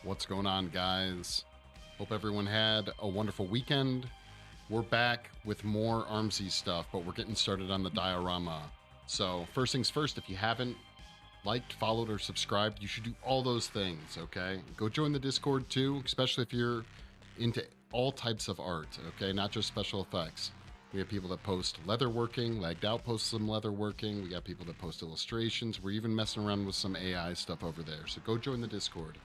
What's going on, guys? Hope everyone had a wonderful weekend. We're back with more Armsy stuff, but we're getting started on the diorama. So first things first, if you haven't liked, followed, or subscribed, you should do all those things, okay? Go join the Discord too, especially if you're into all types of art, okay? Not just special effects. We have people that post leatherworking. Lagged Out posts some leatherworking. We got people that post illustrations. We're even messing around with some AI stuff over there. So go join the Discord.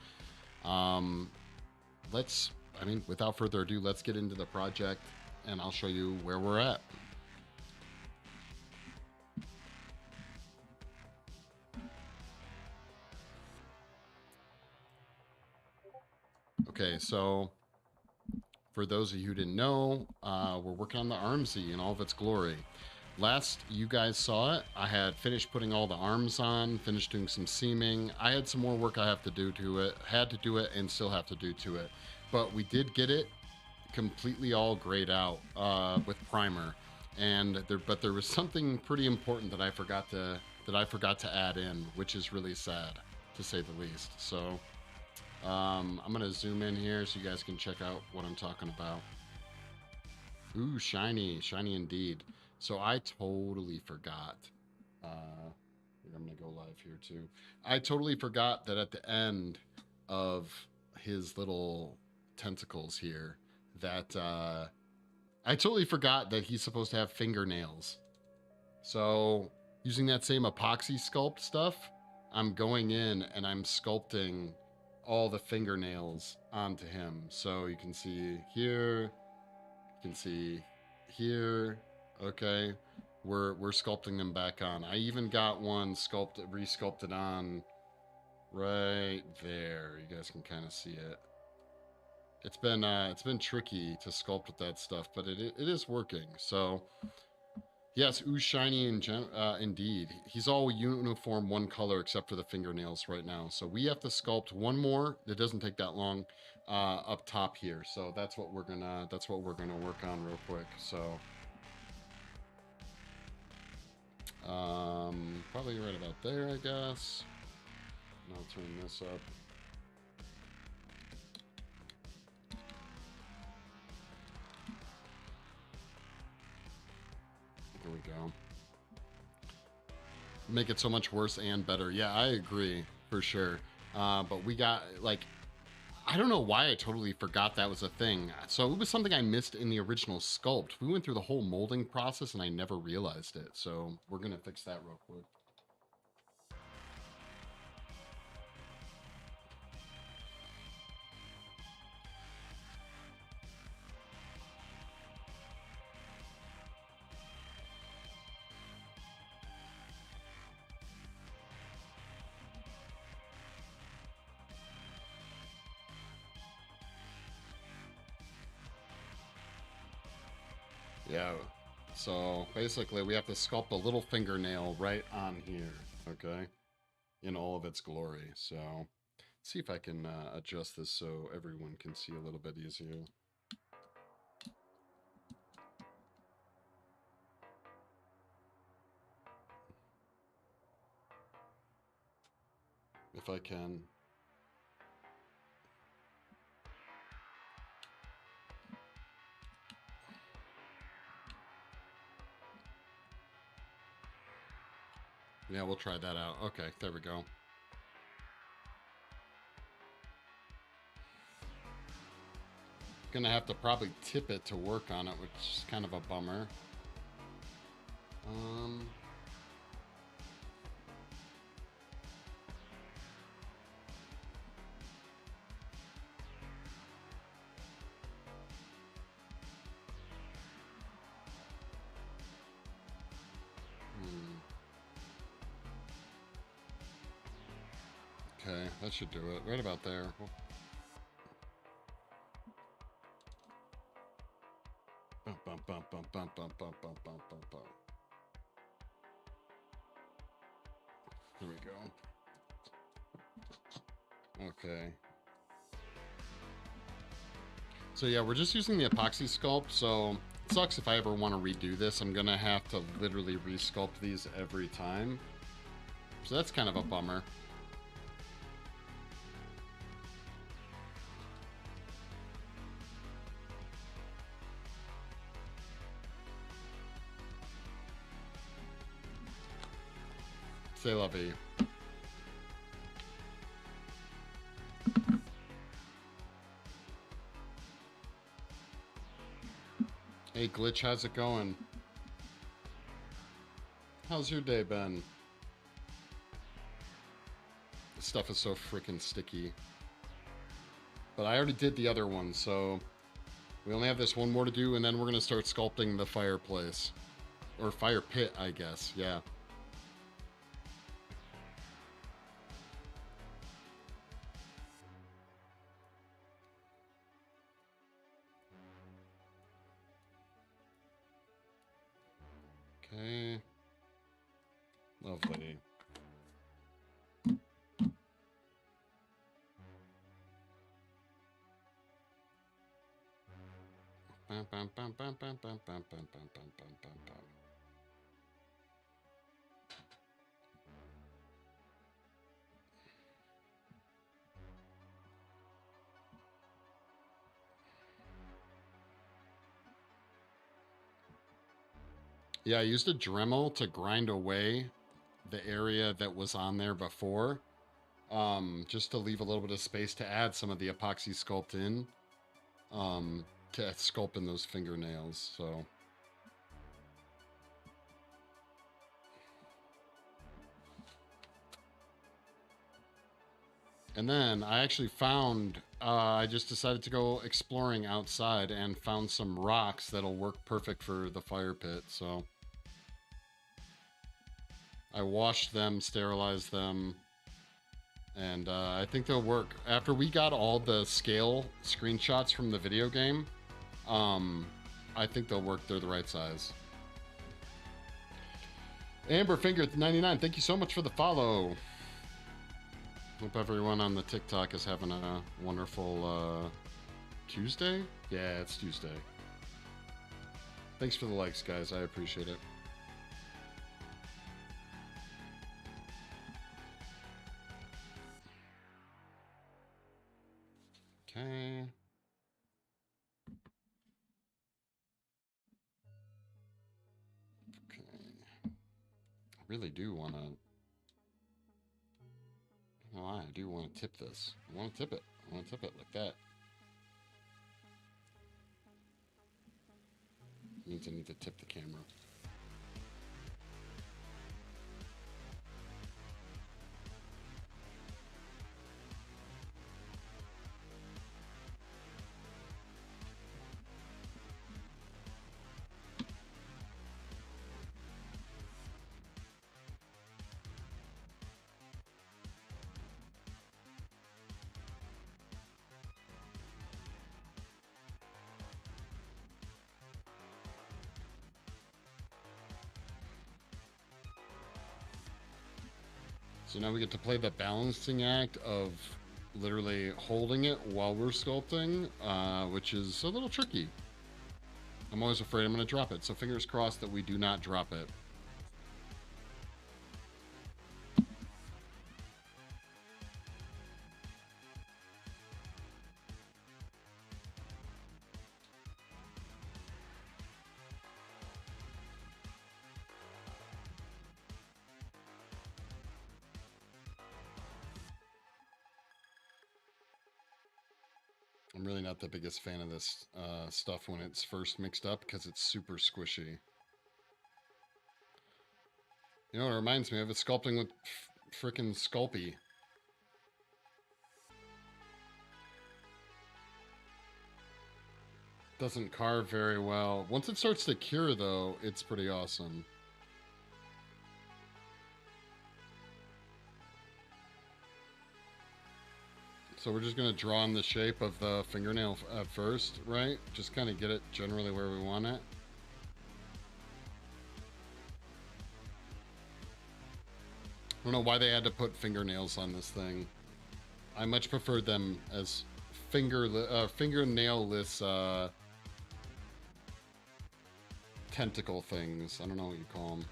Without further ado, let's get into the project and I'll show you where we're at. Okay, so for those of you who didn't know, we're working on the Armsy in all of its glory. Last you guys saw it, I had finished putting all the arms on, finished doing some seaming. I had some more work I have to do to it, had to do it and still have to do to it. But we did get it completely all grayed out with primer. And there was something pretty important that I forgot to add in, which is really sad, to say the least. So I'm gonna zoom in here so you guys can check out what I'm talking about. Ooh, shiny indeed. So I totally forgot. I'm gonna go live here too. I totally forgot that at the end of his little tentacles here, that I totally forgot that he's supposed to have fingernails. So using that same epoxy sculpt stuff, I'm going in and I'm sculpting all the fingernails onto him. So you can see here, you can see here. Okay, we're sculpting them back on. I even got one resculpted on right there. You guys can kind of see it. It's been tricky to sculpt with that stuff, but it is working. So yes, ooh, shiny indeed. He's all uniform, one color except for the fingernails right now. So we have to sculpt one more. It doesn't take that long up top here. So that's what we're gonna work on real quick. So probably right about there, I guess. And I'll turn this up. There we go. Make it so much worse and better. Yeah, I agree for sure. But we got, like, I don't know why I totally forgot that was a thing. So it was something I missed in the original sculpt. We went through the whole molding process and I never realized it. So we're going to fix that real quick. Yeah, so basically we have to sculpt a little fingernail right on here, okay, in all of its glory. So let's see if I can adjust this so everyone can see a little bit easier. If I can. Yeah, we'll try that out. Okay, there we go. Gonna have to probably tip it to work on it, which is kind of a bummer. Okay, that should do it. Right about there. There we go. Okay. So yeah, we're just using the epoxy sculpt, so it sucks if I ever want to redo this. I'm gonna have to literally resculpt these every time. So that's kind of a bummer. C'est la vie. Hey, Glitch, how's it going? How's your day been? This stuff is so freaking sticky. But I already did the other one, so we only have this one more to do, and then we're going to start sculpting the fireplace. Or fire pit, I guess, yeah. Okay. Lovely. Bam, bam, bam, bam, bam, bam, bam, bam, bam, bam, bam, bam. Yeah, I used a Dremel to grind away the area that was on there before, just to leave a little bit of space to add some of the epoxy sculpt in, to sculpt in those fingernails. So, and then I actually found, I just decided to go exploring outside and found some rocks that'll work perfect for the fire pit. So I washed them, sterilized them, and I think they'll work. After we got all the scale screenshots from the video game, I think they'll work. They're the right size. Amberfinger99, thank you so much for the follow. Hope everyone on the TikTok is having a wonderful Tuesday? Yeah, it's Tuesday. Thanks for the likes, guys. I appreciate it. Okay. Okay. I really do want to... Well, I do want to tip this. I want to tip it. I want to tip it like that. Means I need to tip the camera. So now we get to play the balancing act of literally holding it while we're sculpting, which is a little tricky. I'm always afraid I'm going to drop it, so fingers crossed that we do not drop it. I'm really not the biggest fan of this stuff when it's first mixed up because it's super squishy. You know, it reminds me of it sculpting with frickin' Sculpey. Doesn't carve very well. Once it starts to cure, though, it's pretty awesome. So we're just going to draw in the shape of the fingernail at first, right? Just kind of get it generally where we want it. I don't know why they had to put fingernails on this thing. I much preferred them as fingernail-less tentacle things. I don't know what you call them.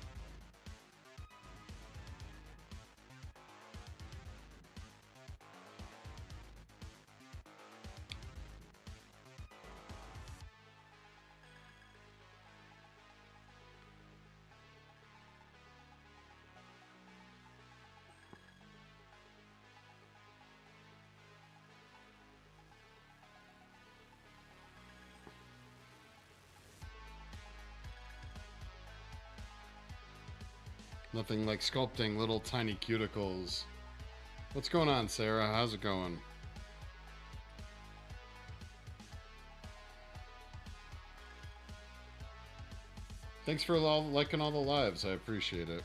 Nothing like sculpting little tiny cuticles. What's going on, Sarah? How's it going? Thanks for liking all the lives. I appreciate it.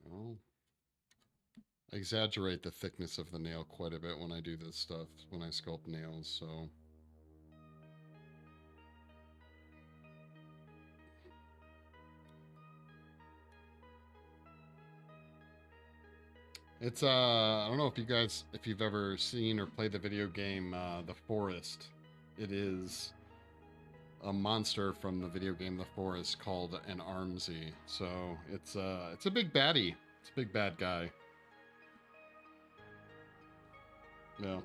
Go. I exaggerate the thickness of the nail quite a bit when I do this stuff, when I sculpt nails, so... It's, I don't know if if you've ever seen or played the video game, The Forest. It is a monster from the video game The Forest called an Armsy. So, it's a big baddie. It's a big bad guy. Yeah.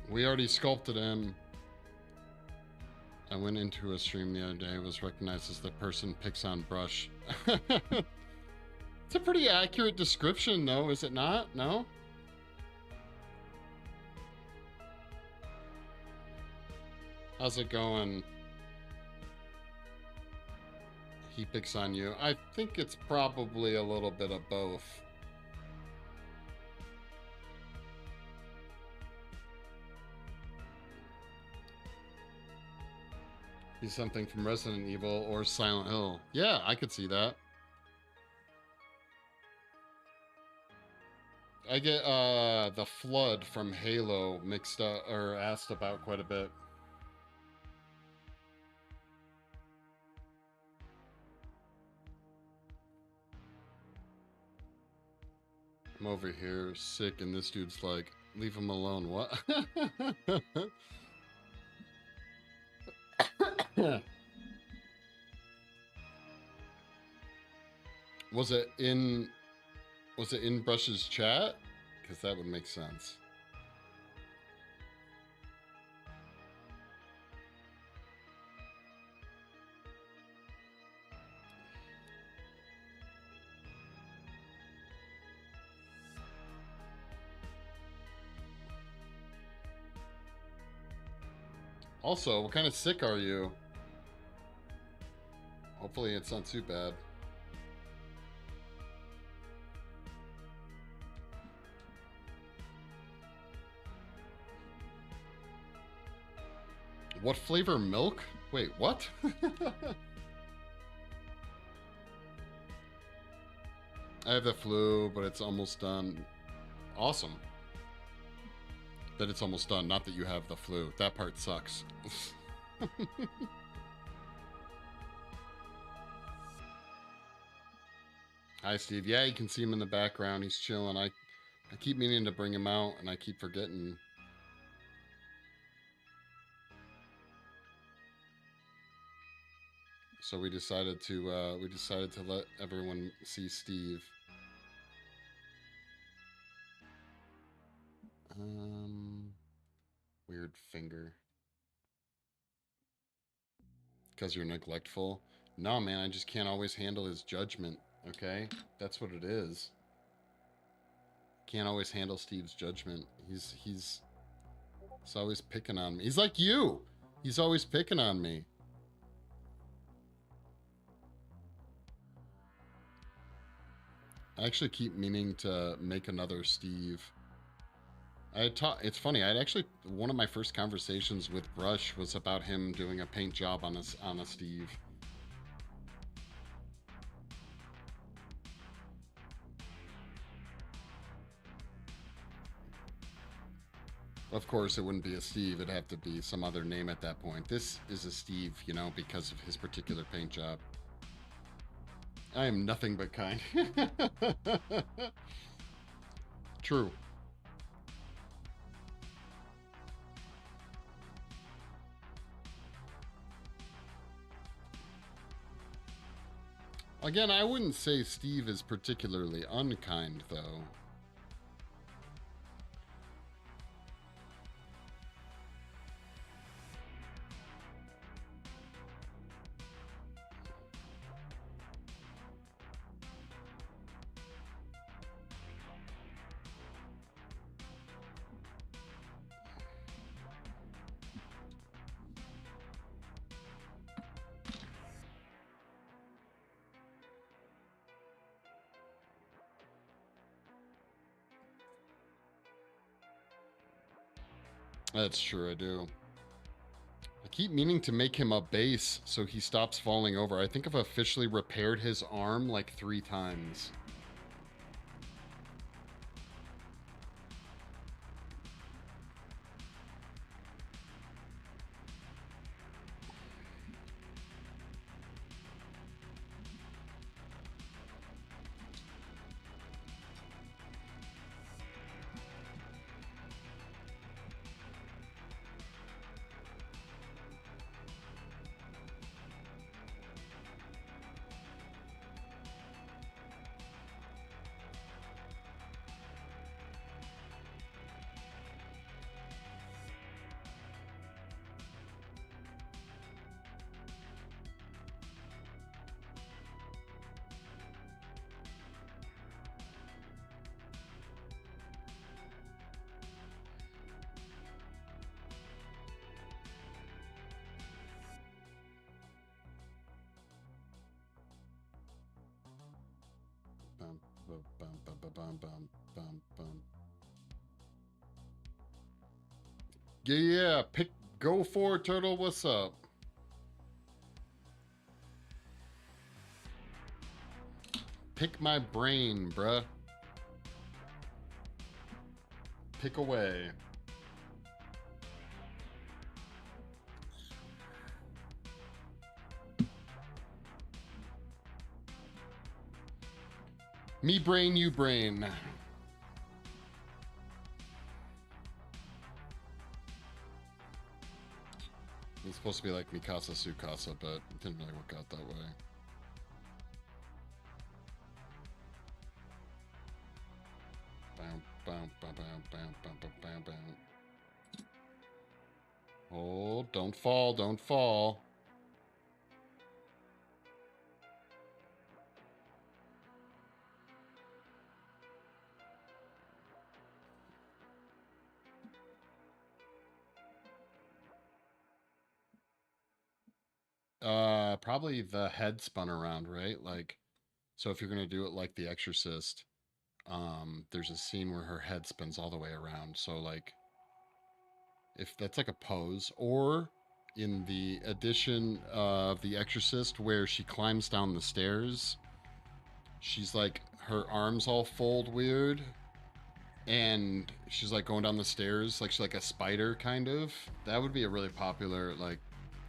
We already sculpted him. I went into a stream the other day, was recognized as the person picks on brush. It's a pretty accurate description, though, is it not? No? How's it going? He picks on you. I think it's probably a little bit of both. He's something from Resident Evil or Silent Hill. Yeah, I could see that. I get the Flood from Halo mixed up or asked about quite a bit. I'm over here sick and this dude's like, leave him alone. What? Was it in Brush's chat? Because that would make sense. Also, what kind of sick are you? Hopefully it's not too bad. What flavor milk? Wait, what? I have the flu, but it's almost done. Awesome. That it's almost done, not that you have the flu. That part sucks. Hi, Steve. Yeah, you can see him in the background. He's chilling. I keep meaning to bring him out, and I keep forgetting. So we decided to let everyone see Steve. Weird finger. Because you're neglectful? No, man, I just can't always handle his judgment, okay? That's what it is. Can't always handle Steve's judgment. He's always picking on me. He's like you! He's always picking on me. I actually keep meaning to make another Steve. It's funny, one of my first conversations with Brush was about him doing a paint job on a Steve. Of course, it wouldn't be a Steve. It'd have to be some other name at that point. This is a Steve, you know, because of his particular paint job. I am nothing but kind. True. Again, I wouldn't say Steve is particularly unkind, though. That's true, I do. I keep meaning to make him a base so he stops falling over. I think I've officially repaired his arm like 3 times. Bum, bum, bum, bum, bum, bum, bum, bum. Yeah, go for it, Turtle. What's up? Pick my brain, bruh. Pick away. Me brain, you brain. It's supposed to be like Mikasa Sukasa, but it didn't really work out that way. Bam, bam, bam, bam, bam, bam, bam, bam, bam. Oh, don't fall, don't fall. Probably the head spun around, right? Like, so if you're gonna do it like The Exorcist, there's a scene where her head spins all the way around. So like, if that's like a pose, or in the edition of The Exorcist where she climbs down the stairs, she's like her arms all fold weird, and she's like going down the stairs like she's like a spider kind of. That would be a really popular, like,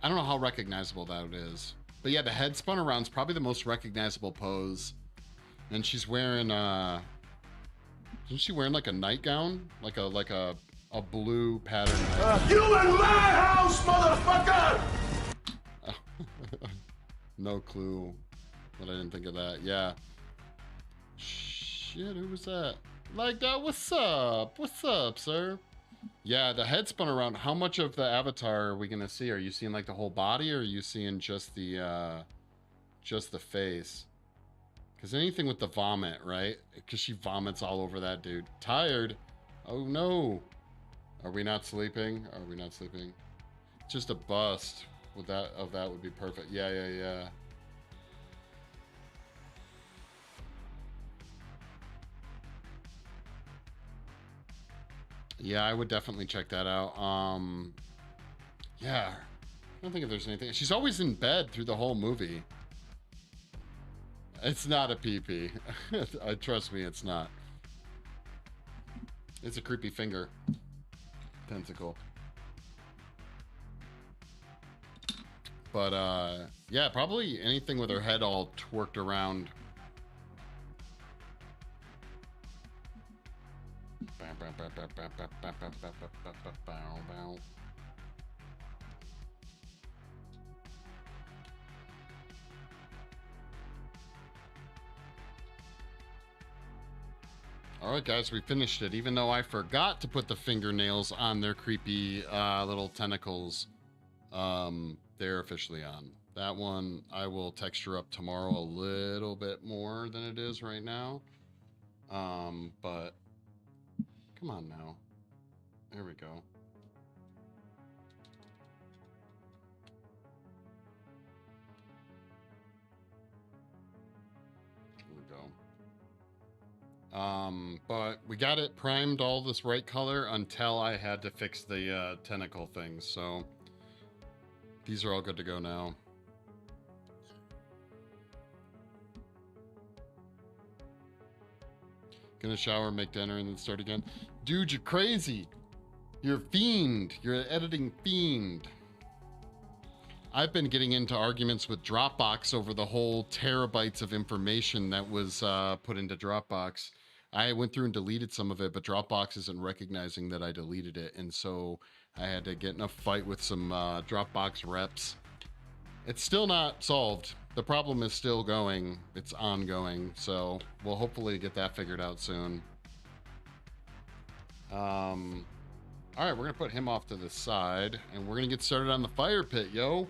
I don't know how recognizable that is. But yeah, the head spun around is probably the most recognizable pose. And she's wearing isn't she wearing like a nightgown? Like a blue pattern nightgown. You in my house, motherfucker! No clue. But I didn't think of that. Yeah. Shit, who was that? Like that, what's up? What's up, sir? Yeah, the head spun around. How much of the avatar are we gonna see? Are you seeing like the whole body, or are you seeing just the face? Because anything with the vomit, right? Because she vomits all over that dude. Tired? Oh no. Are we not sleeping? Are we not sleeping? Just a bust with that of that would be perfect. Yeah, yeah, yeah. Yeah, I would definitely check that out. Yeah. I don't think if there's anything. She's always in bed through the whole movie. It's not a pee-pee. Trust me, it's not. It's a creepy finger. Tentacle. But, yeah, probably anything with her head all twerked around. All right, guys, we finished it. Even though I forgot to put the fingernails on their creepy little tentacles, they're officially on. That one I will texture up tomorrow a little bit more than it is right now. But come on now. There we go. There we go. But we got it primed all this right color until I had to fix the tentacle things. So these are all good to go now. Gonna shower, make dinner, and then start again. Dude, you're crazy. You're a fiend. You're an editing fiend. I've been getting into arguments with Dropbox over the whole terabytes of information that was put into Dropbox. I went through and deleted some of it, but Dropbox isn't recognizing that I deleted it. And so I had to get in a fight with some Dropbox reps. It's still not solved. The problem is still going. It's ongoing. So we'll hopefully get that figured out soon. All right, we're going to put him off to the side, and we're going to get started on the fire pit, yo.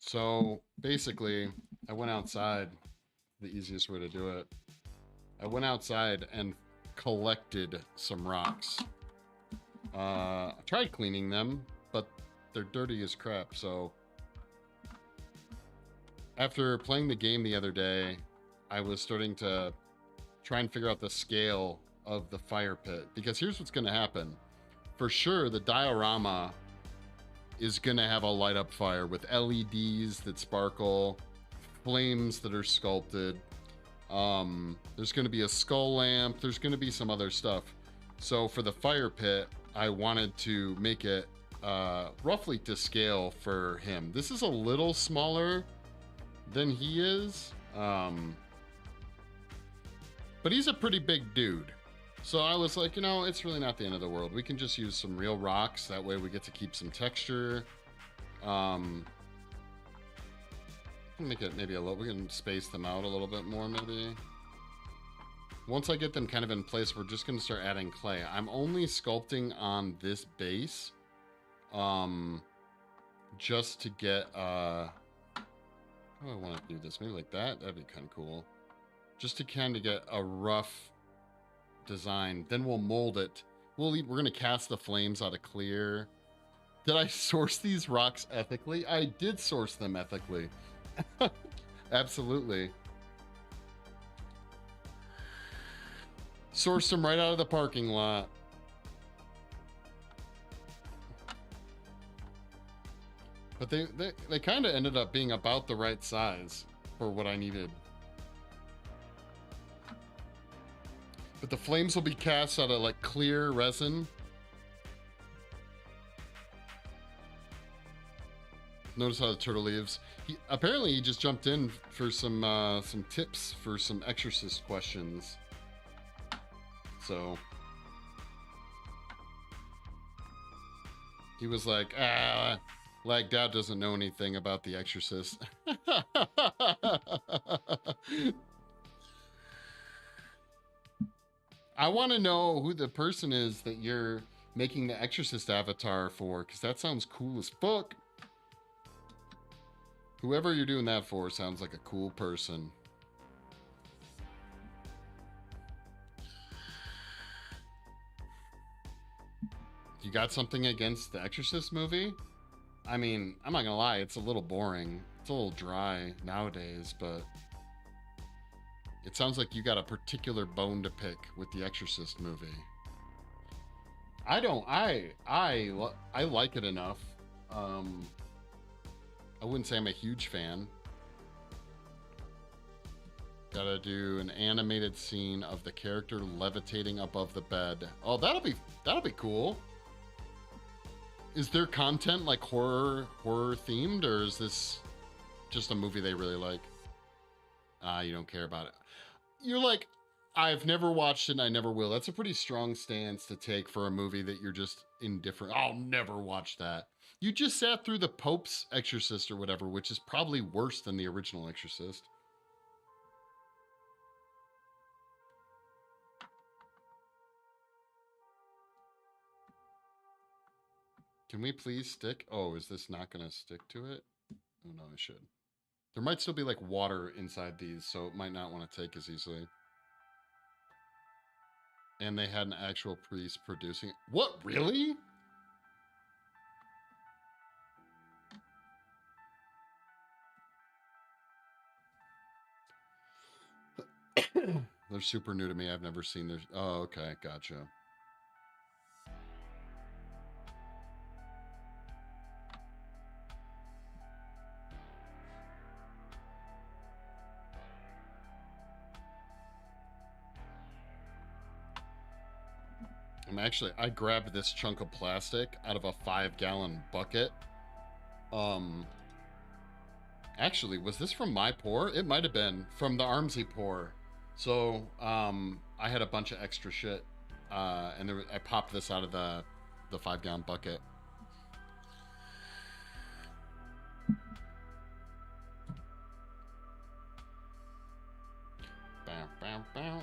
So basically, I went outside, the easiest way to do it. I went outside and collected some rocks. I tried cleaning them, but they're dirty as crap. So after playing the game the other day, I was starting to try and figure out the scale of the fire pit, because here's what's going to happen. For sure, the diorama is going to have a light up fire with LEDs that sparkle, flames that are sculpted. There's going to be a skull lamp. There's going to be some other stuff. So for the fire pit, I wanted to make it roughly to scale for him. This is a little smaller than he is, but he's a pretty big dude. So I was like, you know, it's really not the end of the world. We can just use some real rocks. That way we get to keep some texture. Make it maybe a little, we can space them out a little bit more maybe. Once I get them kind of in place, we're just going to start adding clay. I'm only sculpting on this base, just to get, how do I want to do this? Maybe like that. That'd be kind of cool. Just to kind of get a rough design. Then we'll mold it. We're going to cast the flames out of clear. Did I source these rocks ethically? I did source them ethically. Absolutely. Sourced them right out of the parking lot. But they kind of ended up being about the right size for what I needed. But the flames will be cast out of like clear resin. Notice how the turtle leaves. Apparently he just jumped in for some tips for some exorcist questions. So he was like, Lagged Out doesn't know anything about the exorcist. I want to know who the person is that you're making the exorcist avatar for, because that sounds cool as fuck. Whoever you're doing that for sounds like a cool person. You got something against the Exorcist movie? I mean, I'm not gonna lie, it's a little boring. It's a little dry nowadays, but it sounds like you got a particular bone to pick with the Exorcist movie. I like it enough. I wouldn't say I'm a huge fan. Gotta do an animated scene of the character levitating above the bed. Oh, that'll be cool. Is their content like horror themed, or is this just a movie they really like. You don't care about it. You're like, I've never watched it and I never will. That's a pretty strong stance to take for a movie that you're just indifferent. I'll never watch that. You just sat through the Pope's Exorcist or whatever, which is probably worse than the original Exorcist. Can we please stick? Oh, is this not going to stick to it? Oh, no, I should. There might still be like water inside these, so it might not want to take as easily. And they had an actual priest producing it. What, really? They're super new to me. I've never seen their... Oh, okay, gotcha. I grabbed this chunk of plastic out of a 5-gallon bucket. Actually, was this from my pour? It might have been from the Armsy pour. So, I had a bunch of extra shit, and I popped this out of the 5-gallon bucket. Bow, bow, bow.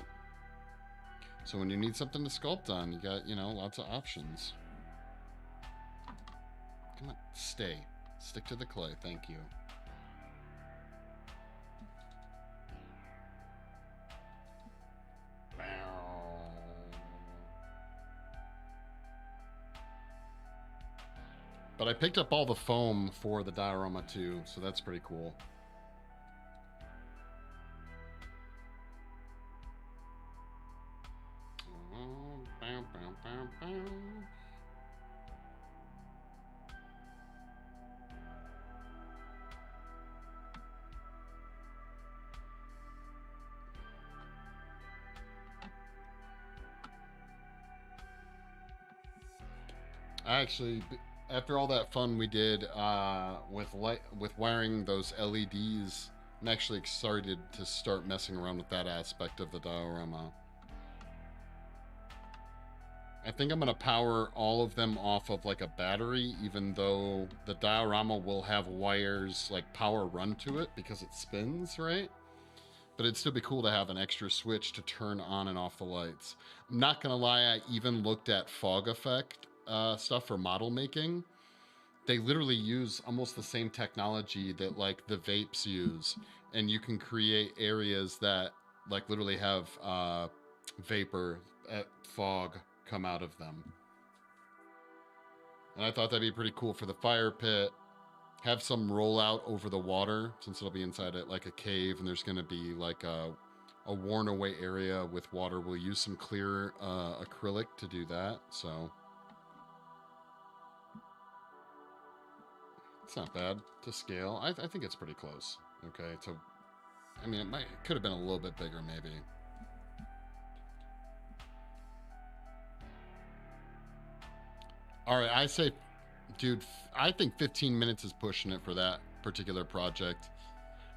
So when you need something to sculpt on, you got, lots of options. Come on, stay. Stick to the clay, thank you. But I picked up all the foam for the diorama too, so that's pretty cool. Actually, after all that fun we did with wiring those LEDs, I'm actually excited to start messing around with that aspect of the diorama. I think I'm going to power all of them off of like a battery, even though the diorama will have wires like power run to it because it spins, right? But it'd still be cool to have an extra switch to turn on and off the lights. I'm not going to lie, I even looked at fog effect stuff for model making. They literally use almost the same technology that like the vapes use, and you can create areas that like literally have vapor, fog come out of them. And I thought that'd be pretty cool for the fire pit. Have some rollout over the water, since it'll be inside it like a cave, and there's going to be like a worn away area with water. We'll use some clear acrylic to do that, so it's not bad to scale. I think it's pretty close. Okay, so I mean, it could have been a little bit bigger maybe. All right, I say, dude, I think 15 minutes is pushing it for that particular project.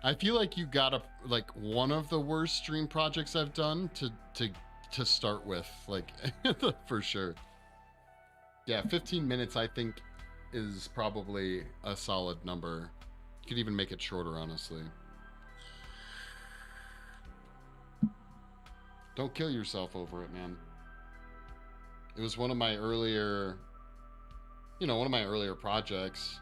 I feel like you got like one of the worst stream projects I've done to start with, like for sure. Yeah, 15 minutes I think is probably a solid number. You could even make it shorter, honestly. Don't kill yourself over it, man. It was one of my earlier, one of my earlier projects.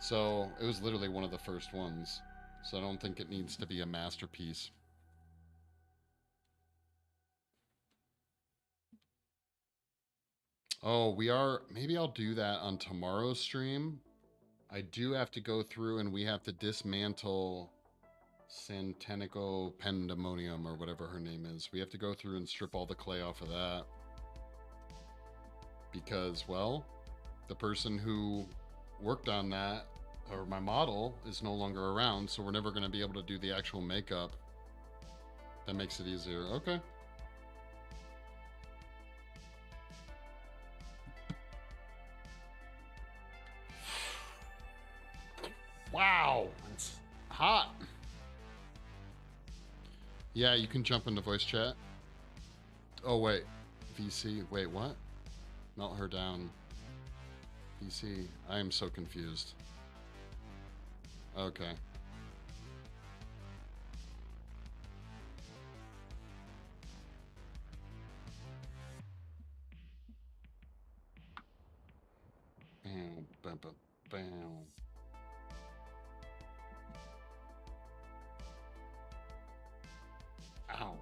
So it was literally one of the first ones. So I don't think it needs to be a masterpiece. Oh, maybe I'll do that on tomorrow's stream. I do have to go through and we have to dismantle Santanico Pandemonium or whatever her name is. We have to go through and strip all the clay off of that. Because, well, the person who worked on that, or my model, is no longer around, so we're never going to be able to do the actual makeup. That makes it easier. Okay. Wow, it's hot. Yeah, you can jump into voice chat. Oh, wait. VC. Wait, what? Melt her down. VC. I am so confused. Okay. Bam, bam, bam, bam. Ow.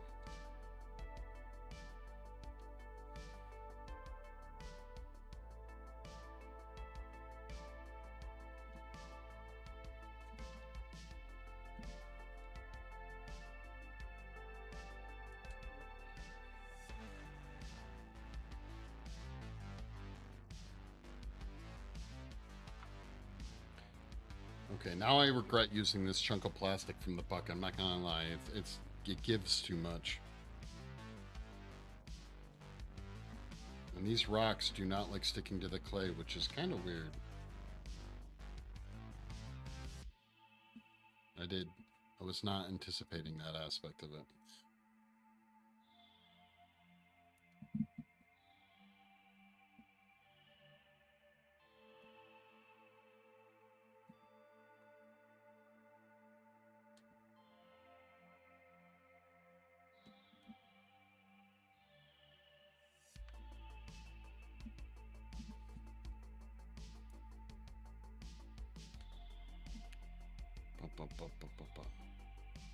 Okay, now I regret using this chunk of plastic from the puck. I'm not gonna lie, it gives too much. And these rocks do not like sticking to the clay, which is kind of weird. I was not anticipating that aspect of it.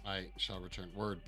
I shall return. Word.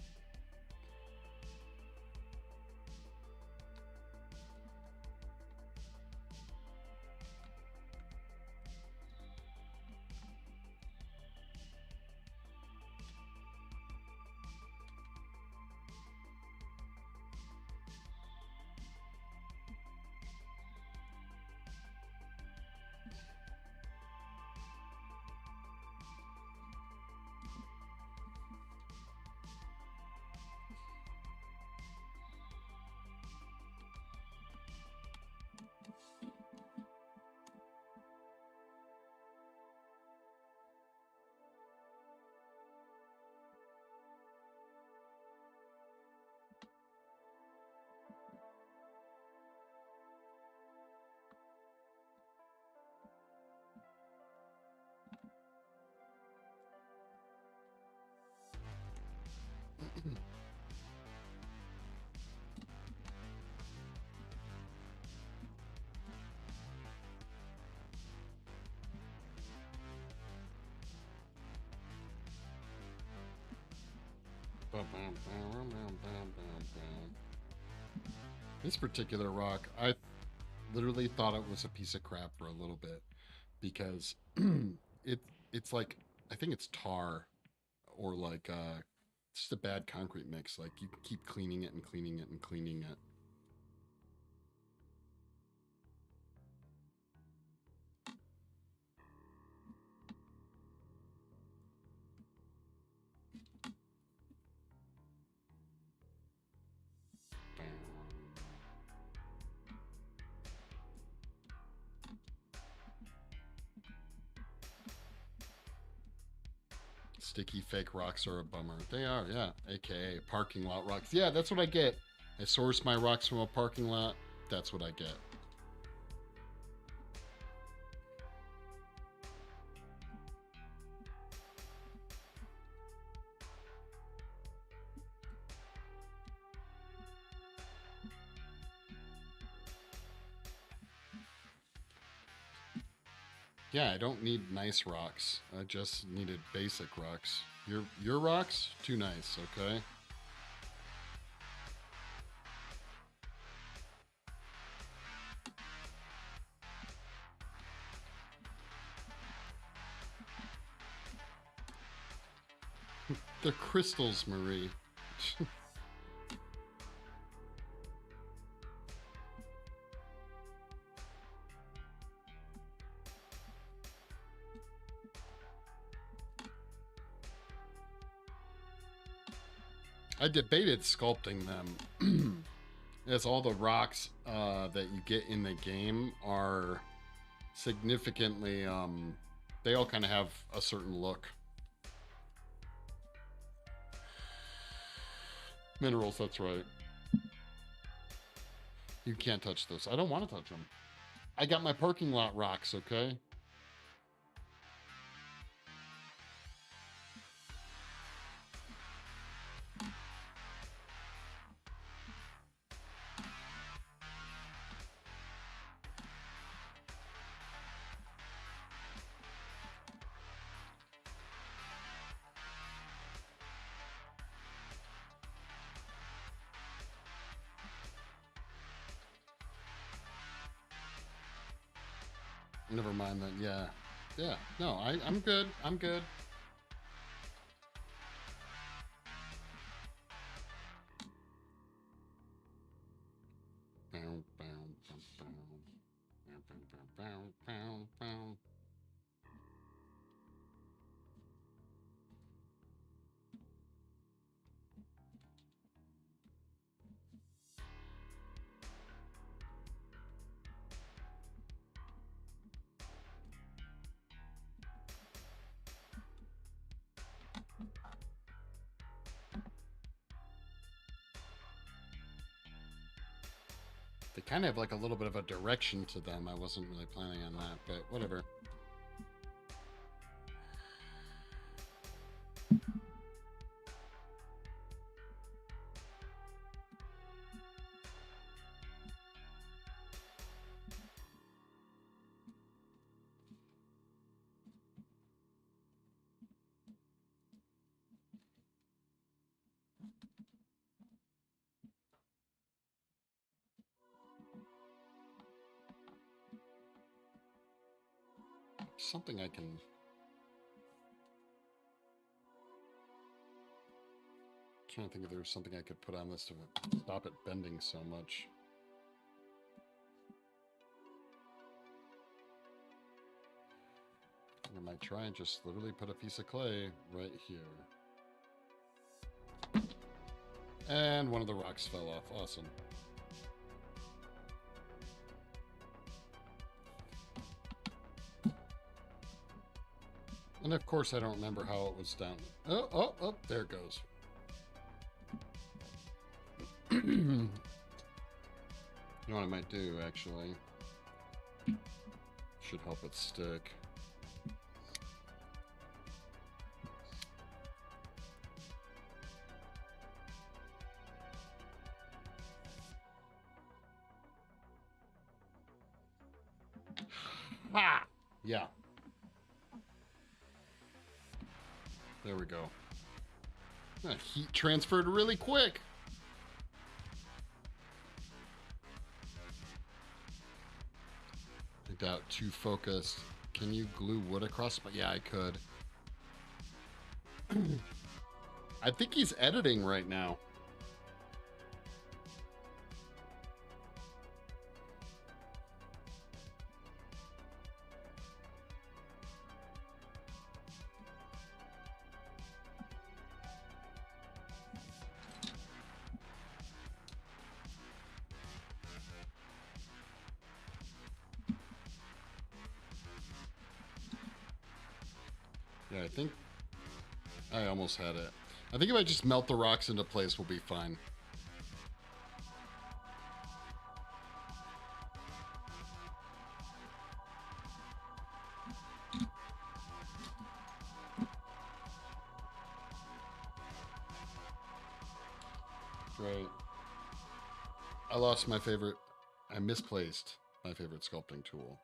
This particular rock, I literally thought it was a piece of crap for a little bit because it's like, I think it's tar or like just a bad concrete mix. Like you keep cleaning it and cleaning it and cleaning it. Sticky fake rocks are a bummer. They are, yeah. AKA parking lot rocks. Yeah, that's what I get. I source my rocks from a parking lot. That's what I get. Yeah, I don't need nice rocks. I just needed basic rocks. Your rocks? Too nice, okay? They're crystals, Marie. I debated sculpting them. As all the rocks that you get in the game are significantly They all kind of have a certain look. Minerals, that's right. You can't touch this. I don't want to touch them. I got my parking lot rocks, okay? Never mind that. Yeah. Yeah. No, I'm good. I'm good. They kind of have like a little bit of a direction to them. I wasn't really planning on that, but whatever. Something I can... trying to think if there's something I could put on this to stop it bending so much. I might try and just literally put a piece of clay right here. And one of the rocks fell off. Awesome. And of course I don't remember how it was done. Oh, there it goes. You know what I might do, actually? Should help it stick. Ha! Yeah. There we go. That heat transferred really quick. I doubt too focused. Can you glue wood across? Yeah, I could. I think he's editing right now. Yeah, I think I almost had it. I think if I just melt the rocks into place, we'll be fine. Right. I lost my favorite. I misplaced my favorite sculpting tool.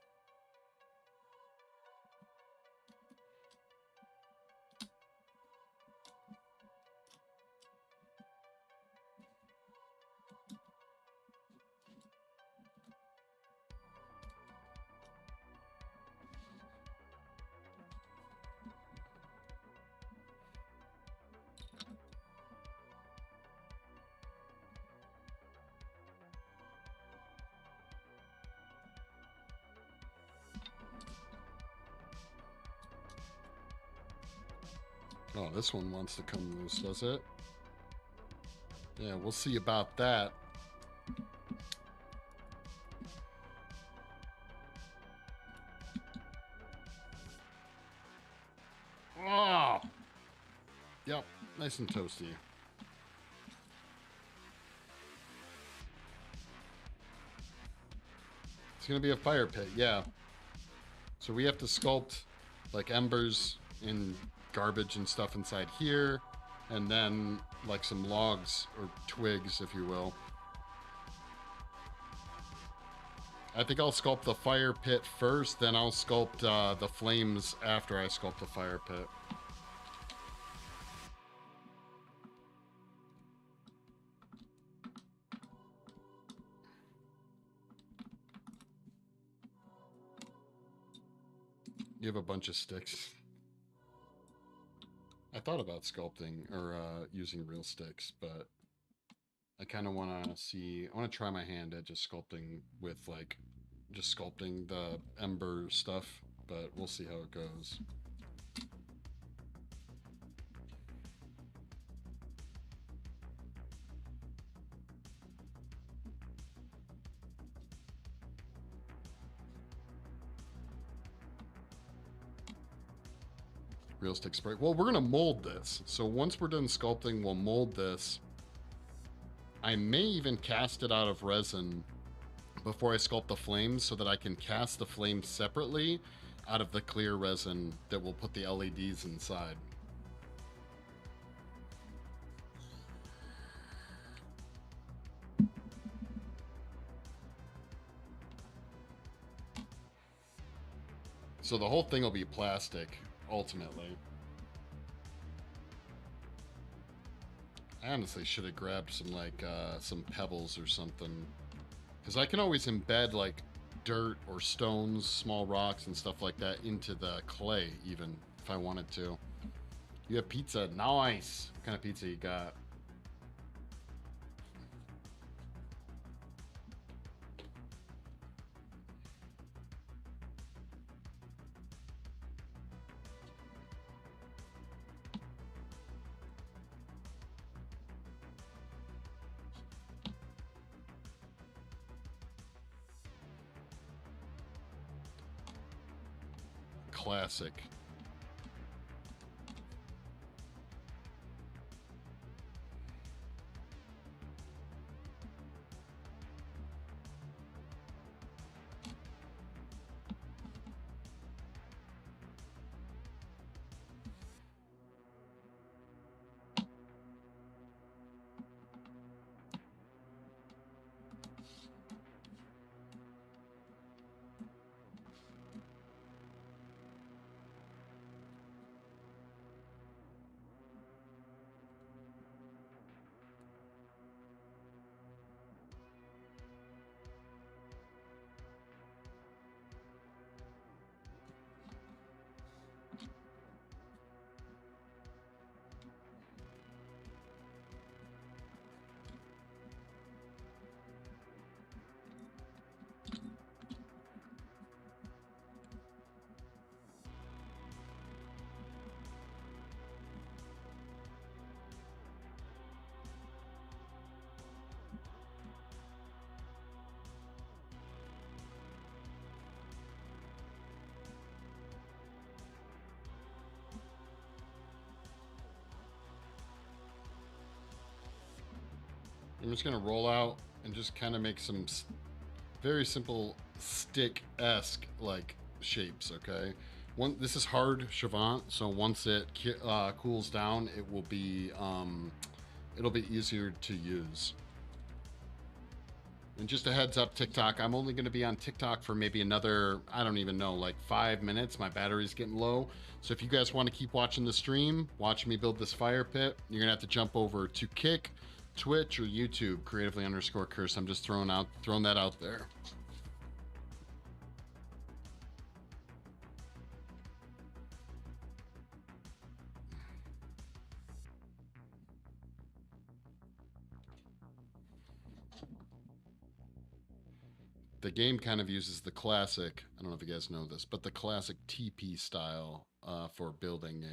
Oh, this one wants to come loose, does it? Yeah, we'll see about that. Oh! Yep, nice and toasty. It's gonna be a fire pit, yeah. So we have to sculpt like embers and garbage and stuff inside here, and then like some logs or twigs, if you will. I think I'll sculpt the fire pit first, then I'll sculpt the flames after I sculpt the fire pit. You have a bunch of sticks. I thought about sculpting or using real sticks, but I kind of want to see. I want to try my hand at just sculpting with like just sculpting the ember stuff, but we'll see how it goes. Real stick spray. Well, we're gonna mold this. So once we're done sculpting, we'll mold this. I may even cast it out of resin before I sculpt the flames so that I can cast the flames separately out of the clear resin that will put the LEDs inside. So the whole thing will be plastic, ultimately. I honestly should have grabbed some like some pebbles or something, because I can always embed like dirt or stones, small rocks and stuff like that into the clay even if I wanted to. You have pizza. Nice. What kind of pizza you got? Classic. I'm just gonna roll out and just kind of make some very simple stick-esque like shapes, okay? This is hard Chavant, so once it cools down, it'll be easier to use. And just a heads up, TikTok, I'm only going to be on TikTok for maybe another, I don't even know, like 5 minutes. My battery's getting low. So if you guys want to keep watching the stream, watch me build this fire pit, you're going to have to jump over to Kick, Twitch, or YouTube, creatively_curse. I'm just throwing that out there. The game kind of uses the classic, I don't know if you guys know this, but the classic TP style for building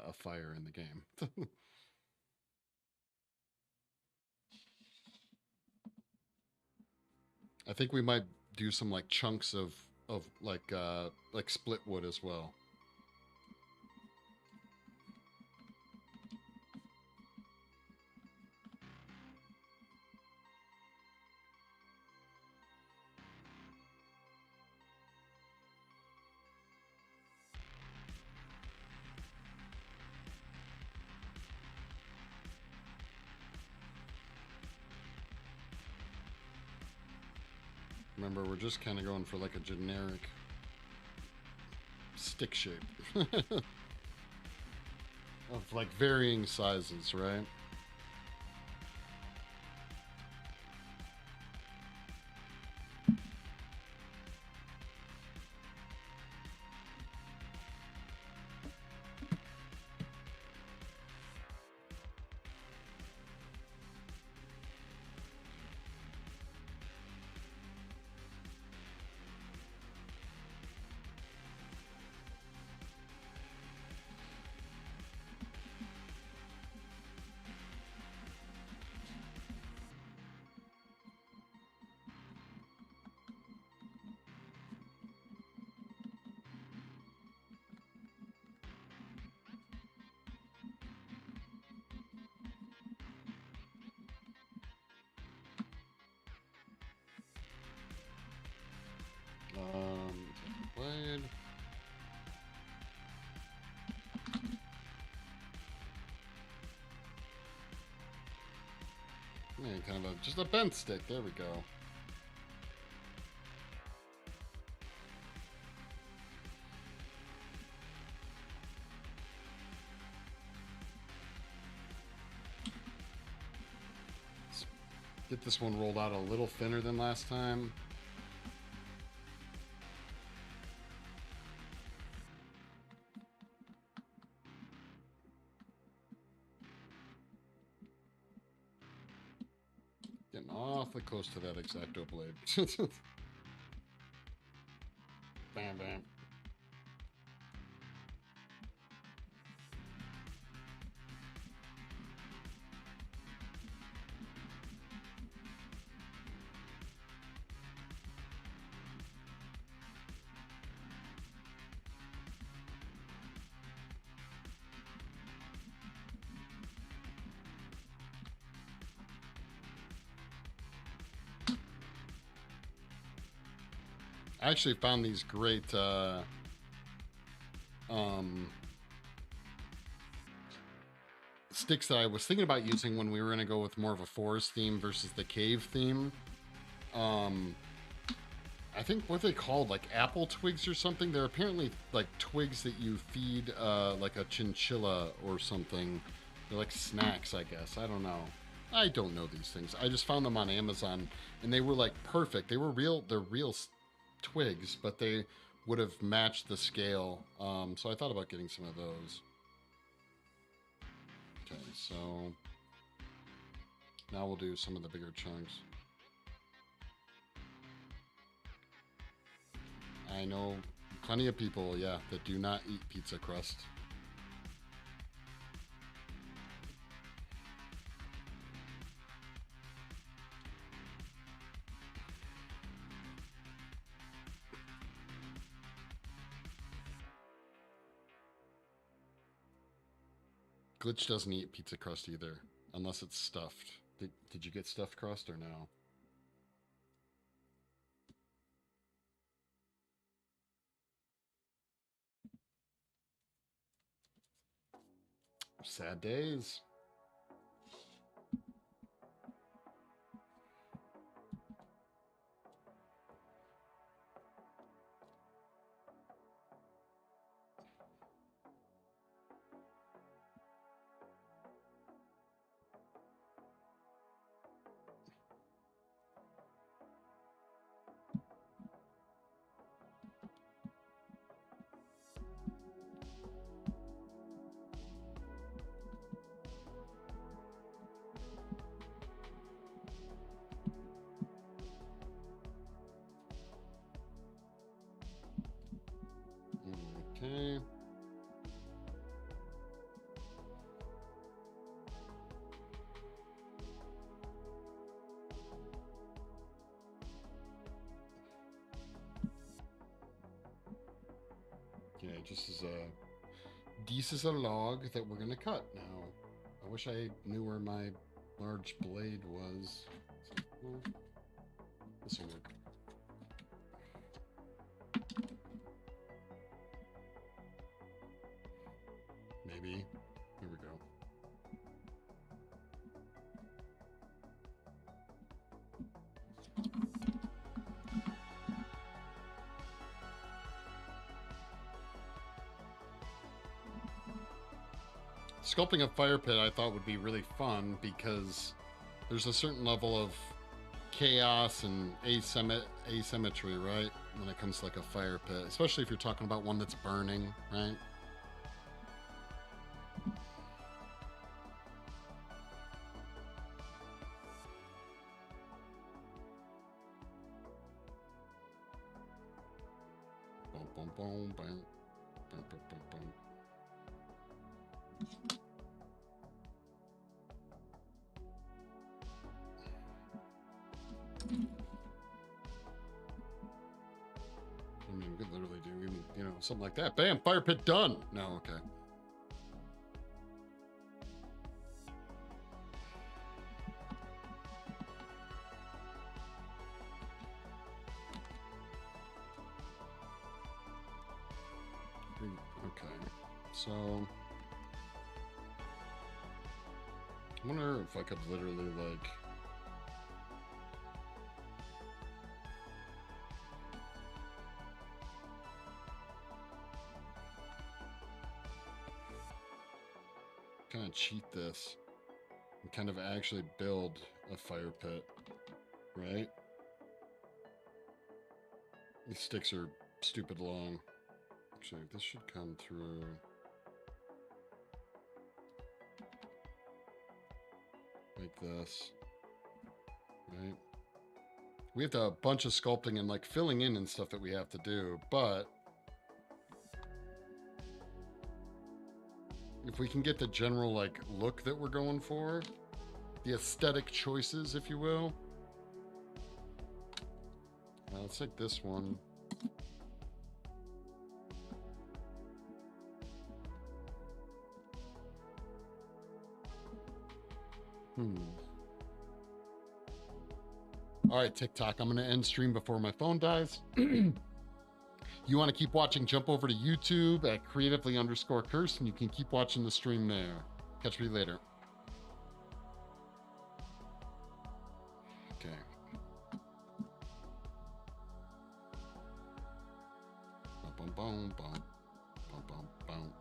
a fire in the game. I think we might do some like chunks of like split wood as well. Remember, we're just kind of going for like a generic stick shape of like varying sizes, right? Blade. Yeah, kind of just a bent stick. There we go. Let's get this one rolled out a little thinner than last time. Getting awfully close to that X-Acto blade. Bam, bam. I actually found these great sticks that I was thinking about using when we were going to go with more of a forest theme versus the cave theme. I think what they called, like apple twigs or something. They're apparently like twigs that you feed like a chinchilla or something. They're like snacks, I guess. I don't know. I don't know these things. I just found them on Amazon and they were like perfect. They were real. They're real twigs, but they would have matched the scale. So I thought about getting some of those. Okay, so now we'll do some of the bigger chunks. I know plenty of people, yeah, that do not eat pizza crust. Glitch doesn't eat pizza crust either, unless it's stuffed. Did you get stuffed crust or no? Sad days. Okay. Yeah, just as this is a log that we're gonna cut now. I wish I knew where my large blade was. Well, this will work. Maybe. Here we go. sculpting a fire pit I thought would be really fun because there's a certain level of chaos and asymmetry, right? When it comes to like a fire pit, especially if you're talking about one that's burning, right? Boom, boom, boom, boom, boom, boom, boom, boom. I mean, we could literally do even, you know, something like that. Bam, fire pit done. No, okay. Okay, so I wonder if I could literally like kind of cheat this and kind of actually build a fire pit, right? These sticks are stupid long. Actually, this should come through. Like this, right? We have to a bunch of sculpting and like filling in and stuff that we have to do, but if we can get the general like look that we're going for, the aesthetic choices, if you will. Let's take this one. All right, TikTok, I'm going to end stream before my phone dies. You want to keep watching, jump over to YouTube at creatively_curse, and you can keep watching the stream there. Catch me later. Okay. Bum, bum, bum, bum. Bum, bum, bum.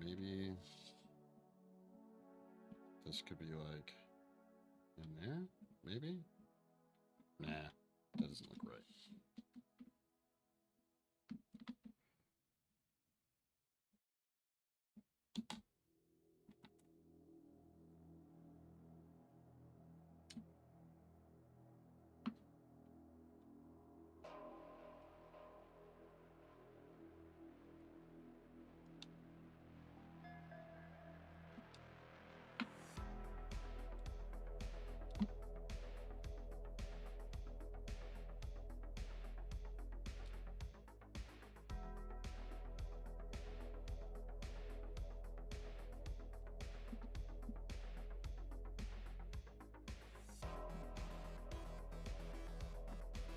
Maybe this could be like in there, maybe? Nah, that doesn't look right.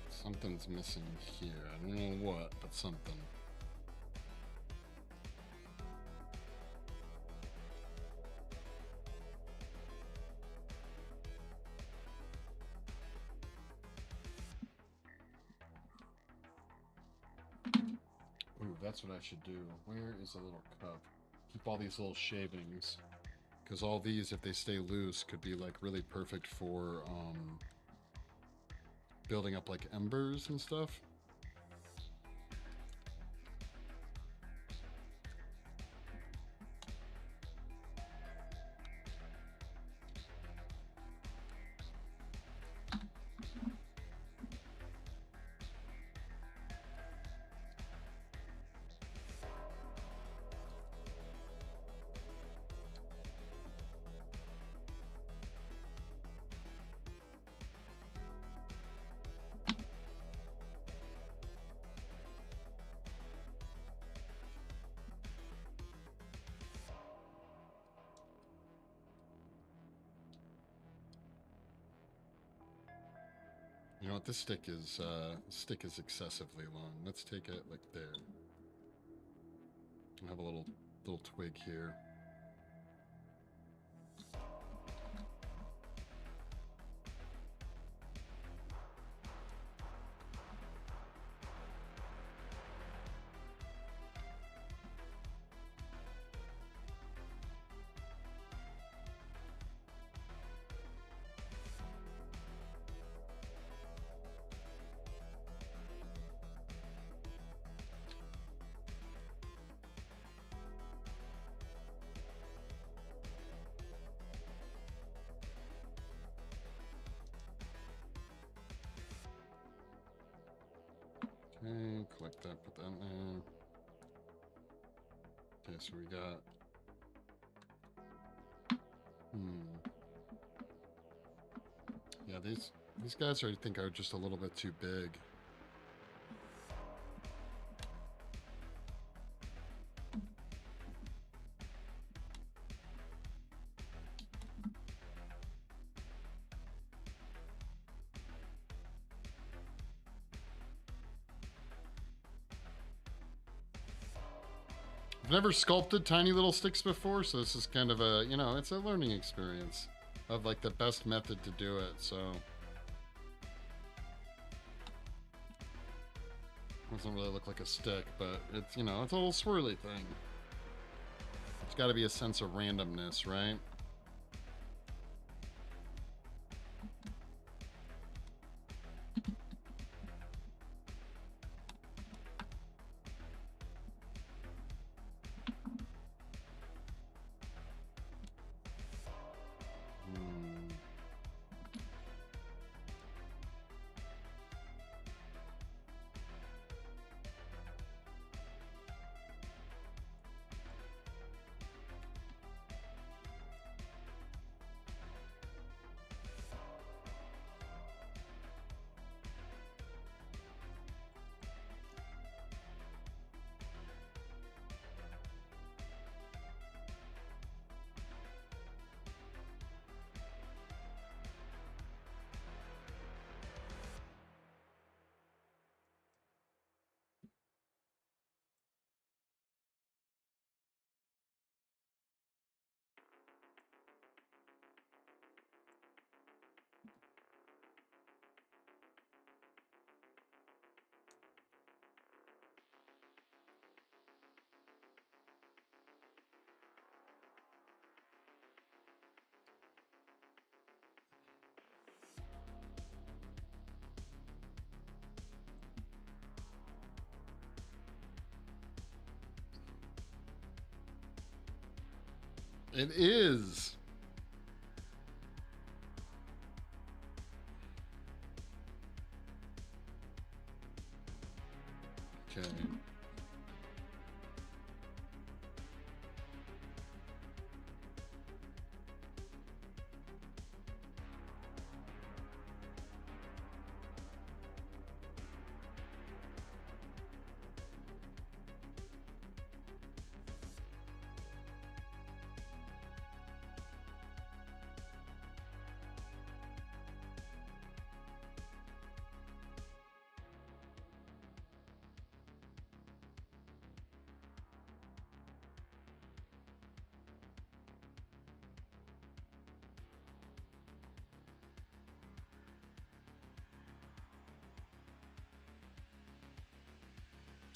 Something's missing here. I don't know what, but something. Ooh, that's what I should do. Where is a little cup? Keep all these little shavings. Because all these, if they stay loose, could be like really perfect for building up like embers and stuff. You know what? This stick is excessively long. Let's take it like there. I have a little twig here. Okay, collect that, put that in there. Okay, so we got... Yeah, these guys I think are just a little bit too big. I've never sculpted tiny little sticks before, so this is kind of a, you know, it's a learning experience of like the best method to do it, so. Doesn't really look like a stick, but it's, you know, it's a little swirly thing. It's got to be a sense of randomness, right? It is. Okay.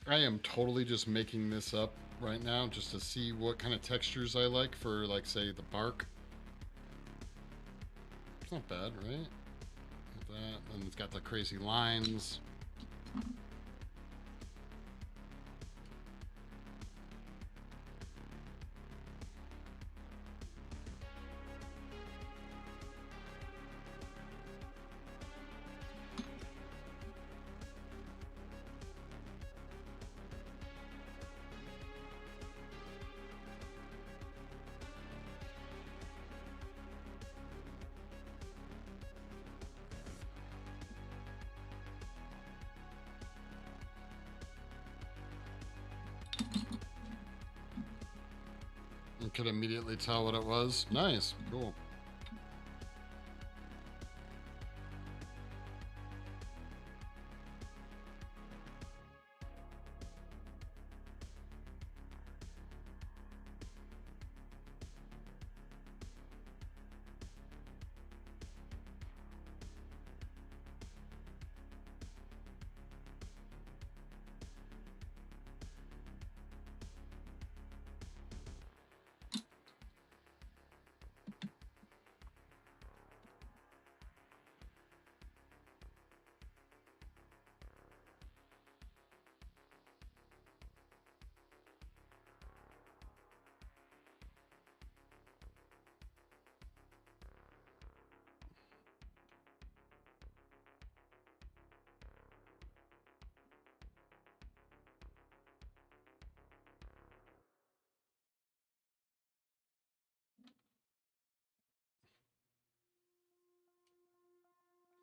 I am totally just making this up right now just to see what kind of textures I like for, like, say, the bark. It's not bad, right? Like that. And it's got the crazy lines. You could immediately tell what it was. Nice. Cool.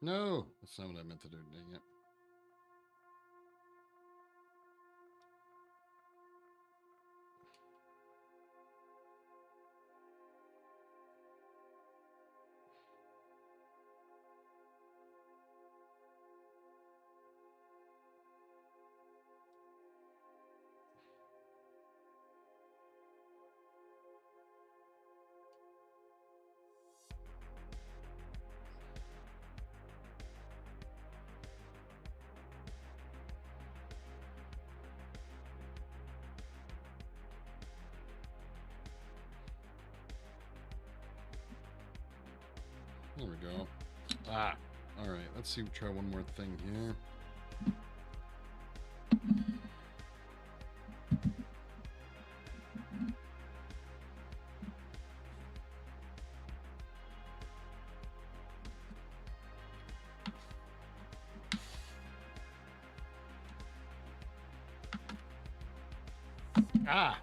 No, that's not what I meant to do. Dang it. There we go. Ah, all right. Let's see. Try one more thing here. Ah.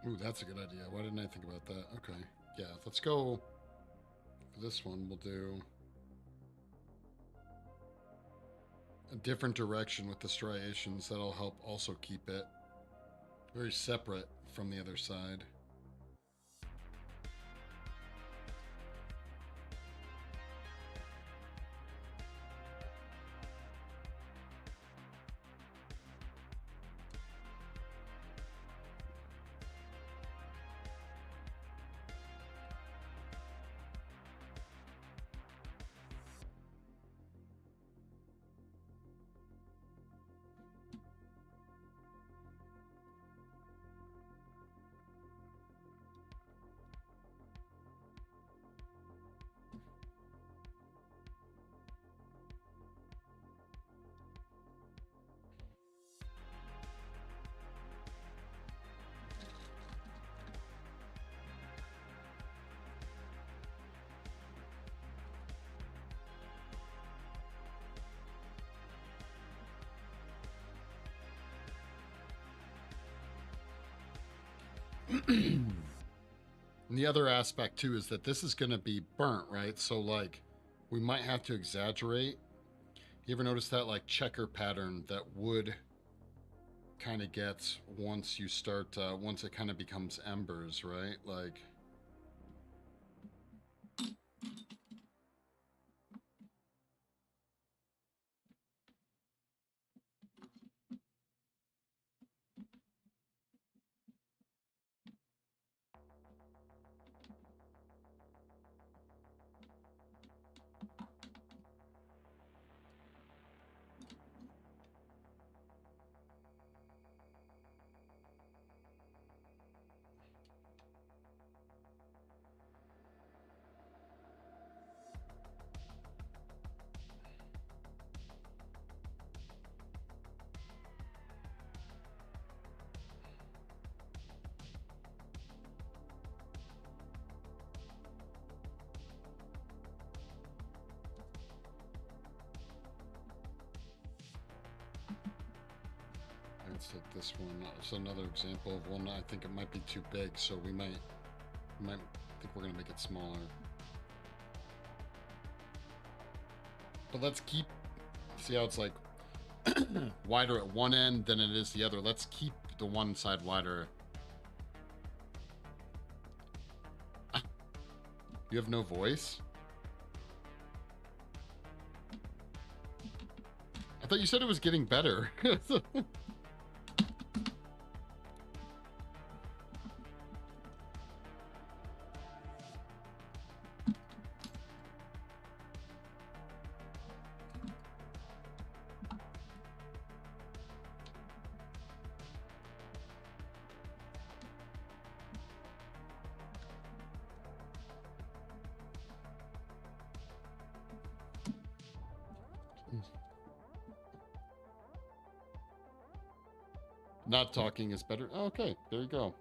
Ooh, that's a good idea. Why didn't I think about that? Okay. Yeah, let's go. For this one, we'll do a different direction with the striations. That'll help also keep it very separate from the other side. And the other aspect too is that this is going to be burnt, right? So like we might have to exaggerate. You ever notice that like checker pattern that wood kind of gets once you start, once it kind of becomes embers, right? Like. Let's take this one. It's another example of one. I think it might be too big, so we might think we're gonna make it smaller. But let's keep. See how it's like wider at one end than it is the other. Let's keep the one side wider. You have no voice? I thought you said it was getting better. Not talking is better. Okay, there you go.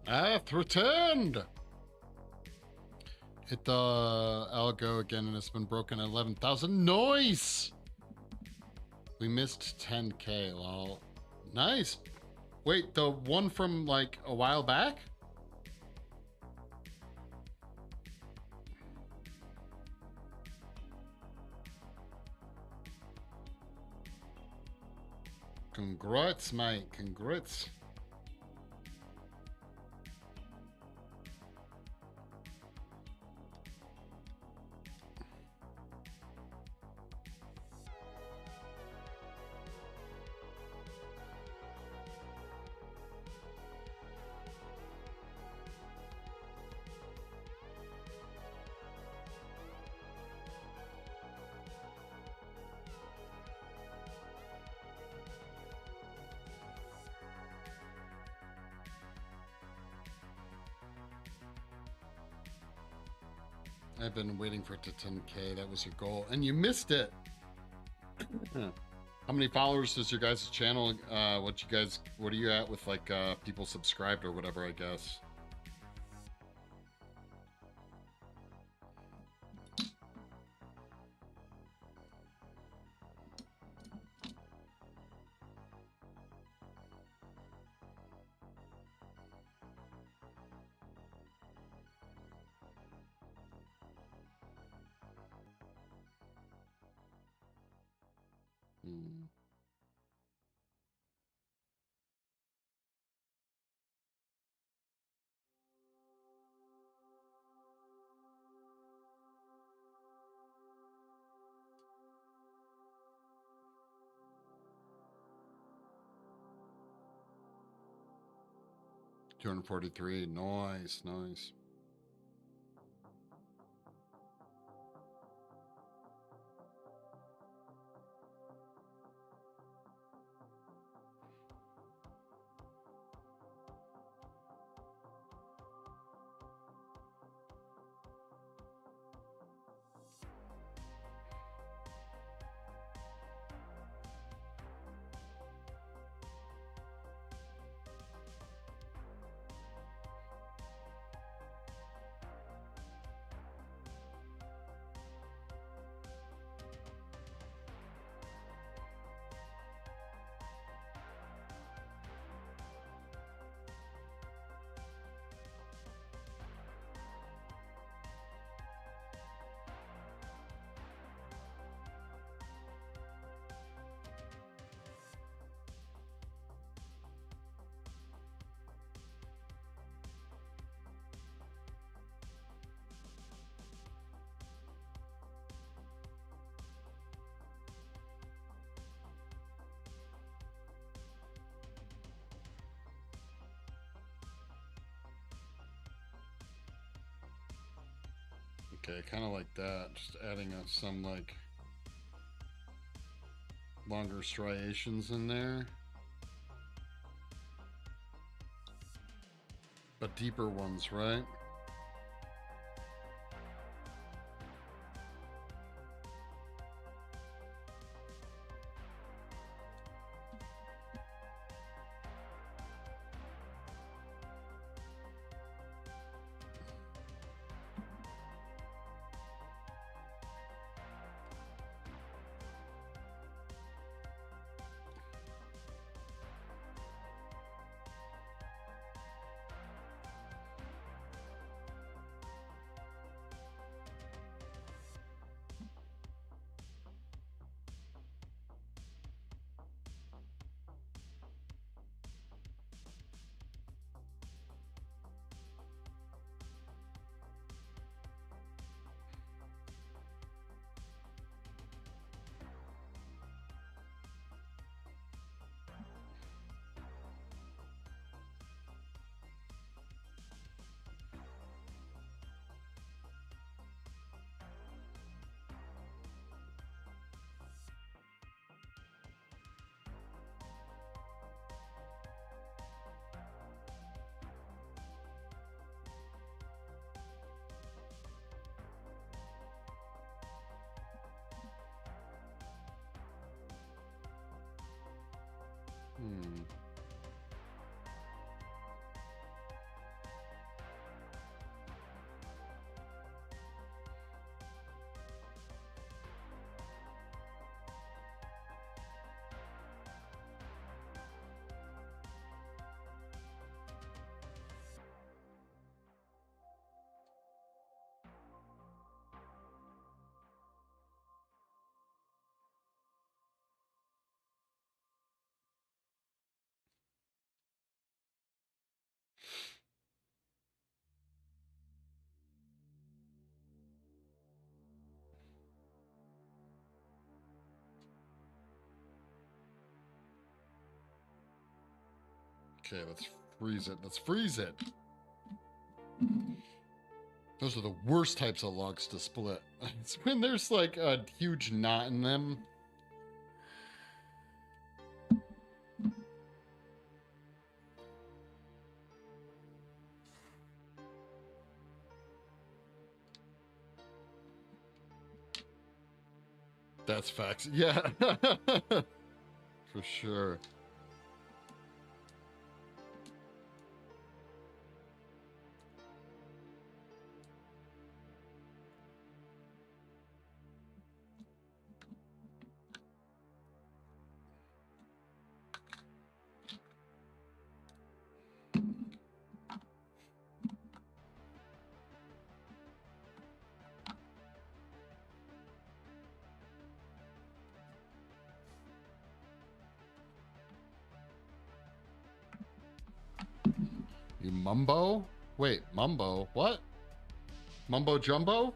Hath returned. Hit the algo again and it's been broken at 11,000. Nice! We missed 10K, lol. Nice. Wait, the one from like a while back? Congrats, mate. Congrats. I've been waiting for it to 10K. That was your goal, and you missed it. How many followers does your guys' channel? What are you at with like people subscribed or whatever? I guess. Hmm. 243. Nice, nice. Okay, kind of like that. Just adding some like longer striations in there, but deeper ones, right? Hmm. Okay, let's freeze it. Let's freeze it. Those are the worst types of logs to split. It's when there's like a huge knot in them. That's facts. Yeah. For sure. You mumbo? Wait, mumbo? What? Mumbo jumbo?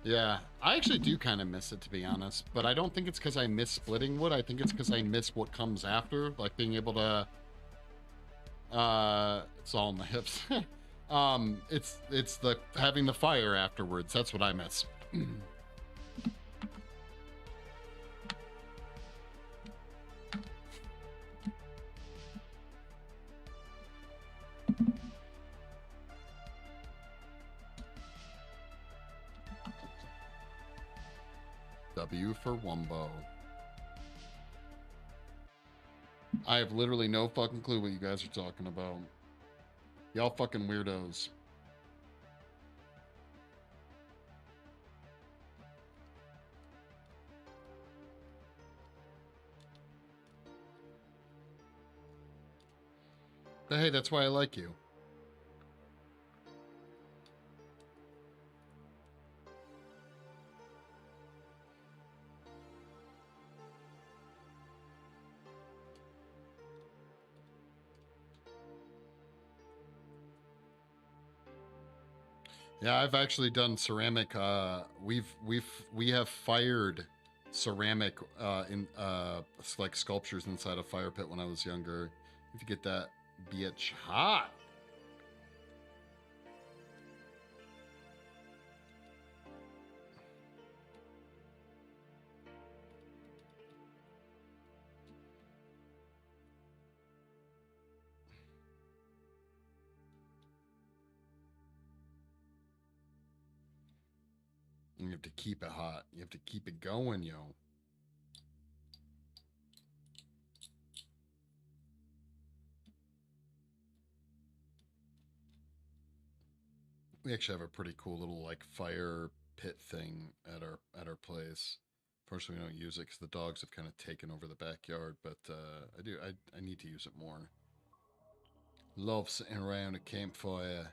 Yeah, I actually do kind of miss it, to be honest. But I don't think it's because I miss splitting wood. I think it's because I miss what comes after, like being able to. It's all in the hips. It's the having the fire afterwards. That's what I miss. W for Wumbo. I have literally no fucking clue what you guys are talking about. Y'all fucking weirdos. But hey, that's why I like you. Yeah, I've actually done ceramic. We have fired ceramic in like sculptures inside a fire pit when I was younger. If you get that bitch hot. You have to keep it hot. You have to keep it going, yo. We actually have a pretty cool little like fire pit thing at our place. Unfortunately, we don't use it because the dogs have kind of taken over the backyard. But I need to use it more. Love sitting around a campfire.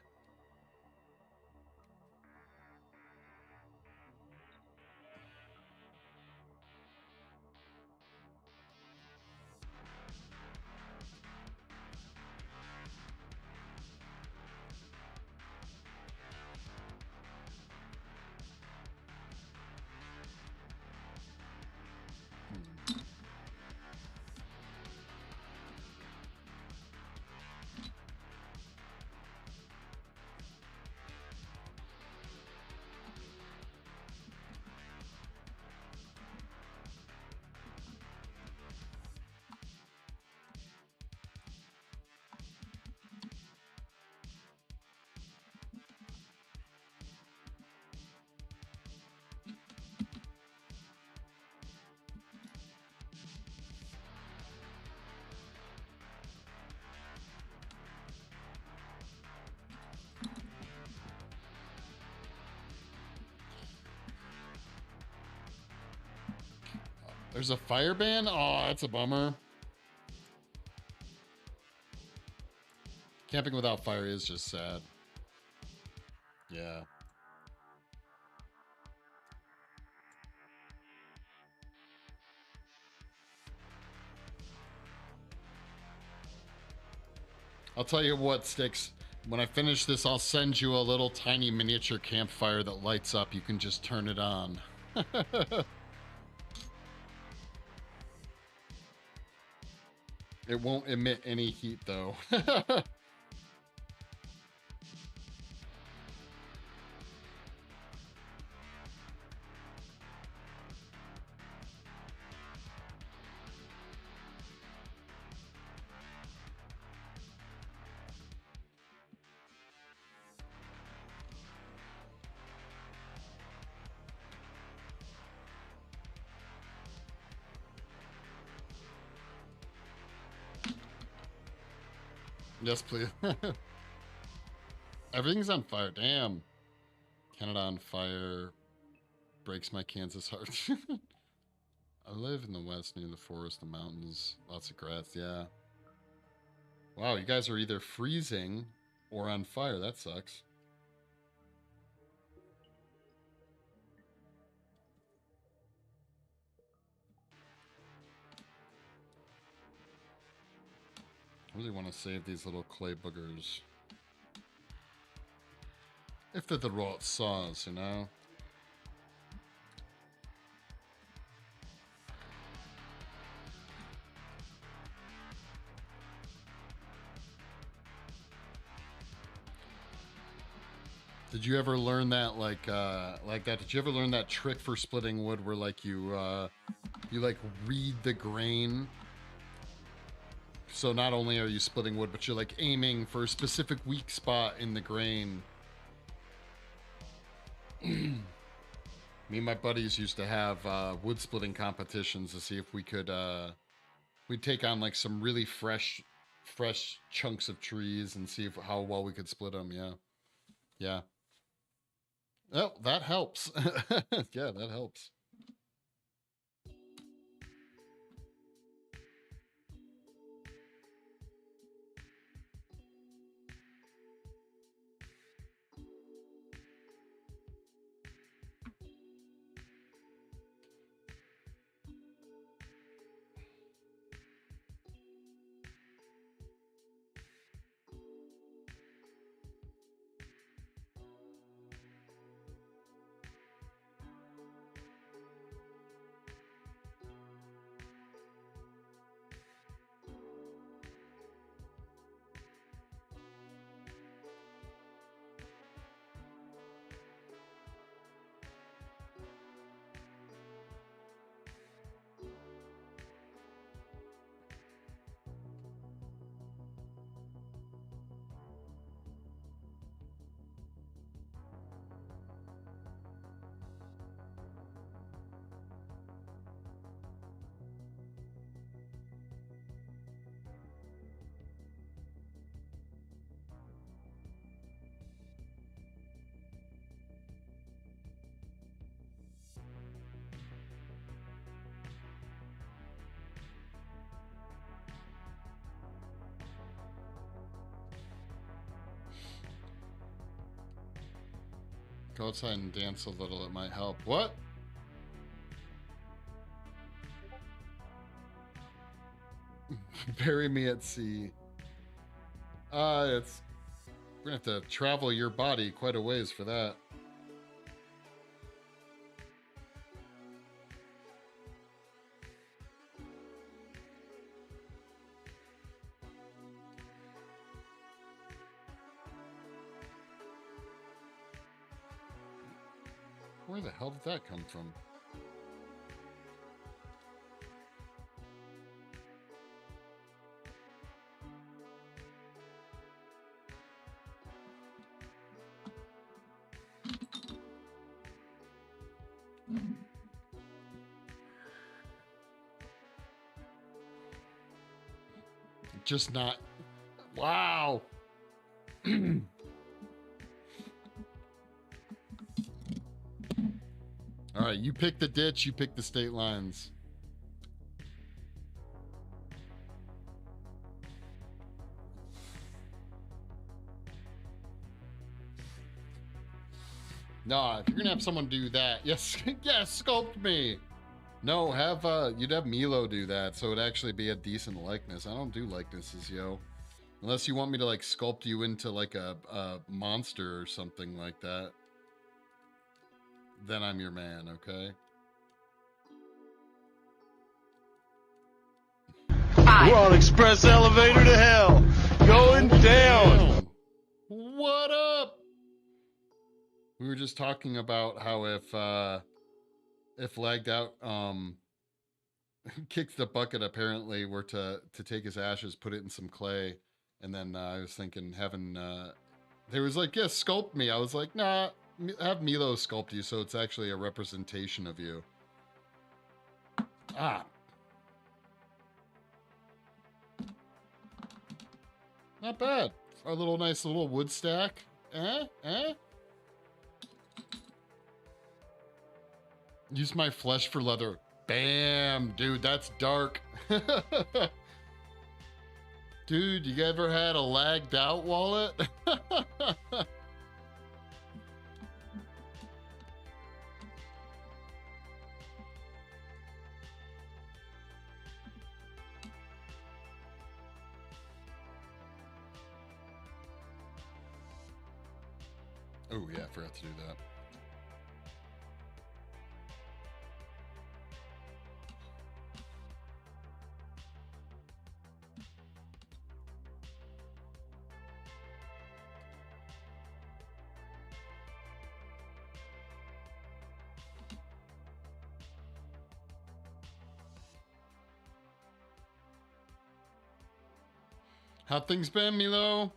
There's a fire ban? Oh, that's a bummer. Camping without fire is just sad. Yeah. I'll tell you what, Sticks. When I finish this, I'll send you a little tiny miniature campfire that lights up. You can just turn it on. It won't emit any heat though. Yes, please. Everything's on fire. Damn. Canada on fire. Breaks my Kansas heart. I live in the west near the forest, the mountains. Lots of grass. Yeah. Wow, you guys are either freezing or on fire. That sucks. I really want to save these little clay boogers. If they're the right size, you know? Did you ever learn that like that? Did you ever learn that trick for splitting wood where like you like read the grain? So not only are you splitting wood, but you're like aiming for a specific weak spot in the grain. Me and my buddies used to have wood splitting competitions to see if we could we'd take on like some really fresh chunks of trees and see how well we could split them. Yeah. Oh, that helps. Yeah, that helps. Go outside and dance a little, it might help. What? Bury me at sea. We're gonna have to travel your body quite a ways for that. Where the hell did that come from? Just not. Wow. All right, you pick the ditch, you pick the state lines. Nah, if you're gonna have someone do that, yes, yes, sculpt me. No, you'd have Milo do that, so it'd actually be a decent likeness. I don't do likenesses, yo. Unless you want me to like sculpt you into like a monster or something like that. Then I'm your man, okay? We're on express elevator to hell. Going down. What up? We were just talking about how if lagged out kicks the bucket apparently were to take his ashes, put it in some clay, and then I was thinking having they was like, yeah, sculpt me. I was like, nah, have Milo sculpt you so it's actually a representation of you. Ah. Not bad. Our little nice little wood stack. Use my flesh for leather. Bam, dude, that's dark. Dude, you ever had a lagged out wallet? Oh yeah, I forgot to do that. How things been, Milo?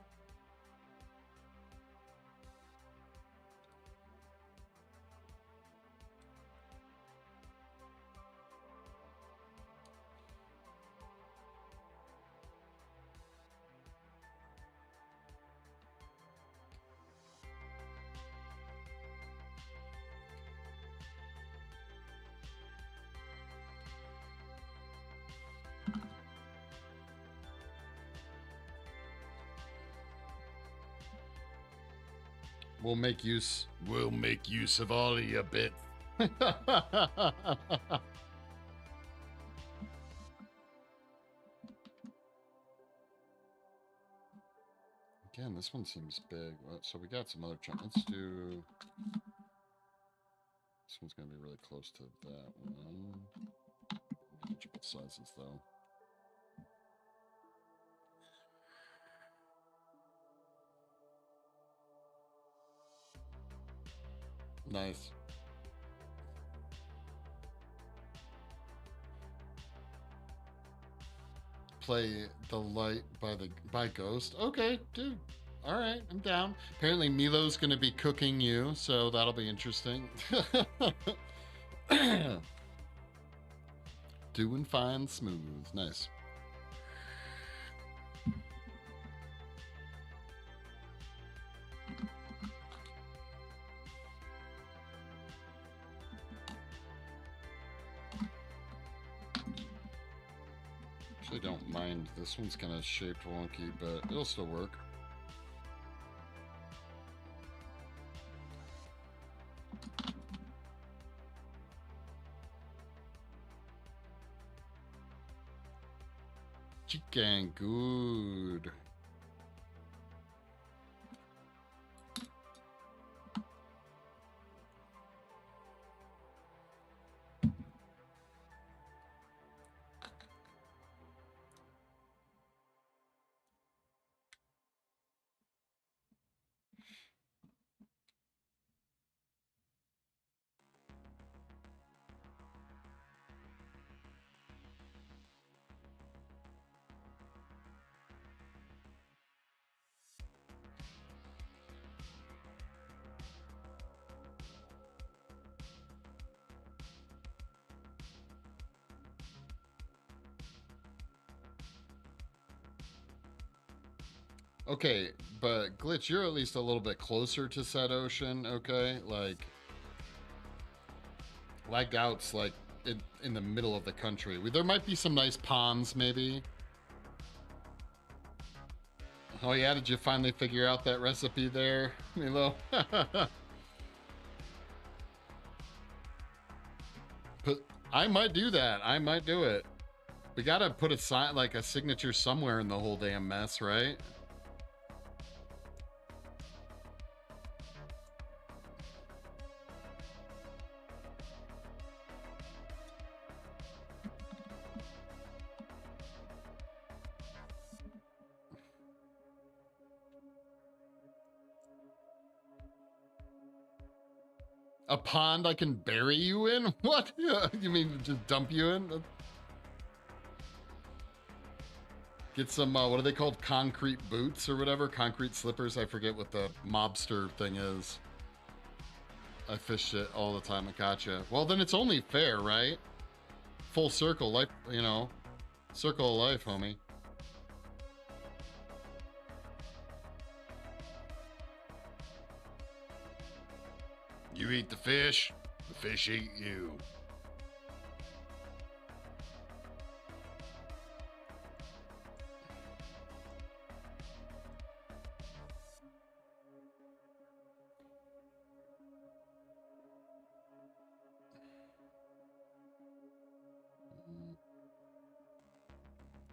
We'll make use of all of your bits. Again, this one seems big. So we got some other chunk. Let's do... This one's going to be really close to that one. Manageable sizes, though. Nice. Play the light by Ghost. Okay, dude. All right, I'm down. Apparently Milo's gonna be cooking you, so that'll be interesting. Doing fine, smooth. Nice. Actually don't mind. This one's kind of shaped wonky, but it'll still work. Chicken good. Okay, but Glitch, you're at least a little bit closer to said ocean, okay? Like, lagged out's like in the middle of the country. There might be some nice ponds, maybe. Oh yeah, did you finally figure out that recipe there, Milo? But I might do that. I might do it. We gotta put a sign, like a signature somewhere in the whole damn mess, right? A pond I can bury you in? What? You mean just dump you in? Get some, what are they called? Concrete boots or whatever? Concrete slippers? I forget what the mobster thing is. I fish it all the time. I gotcha. Well, then it's only fair, right? Full circle, life, you know. Circle of life, homie. You eat the fish eat you.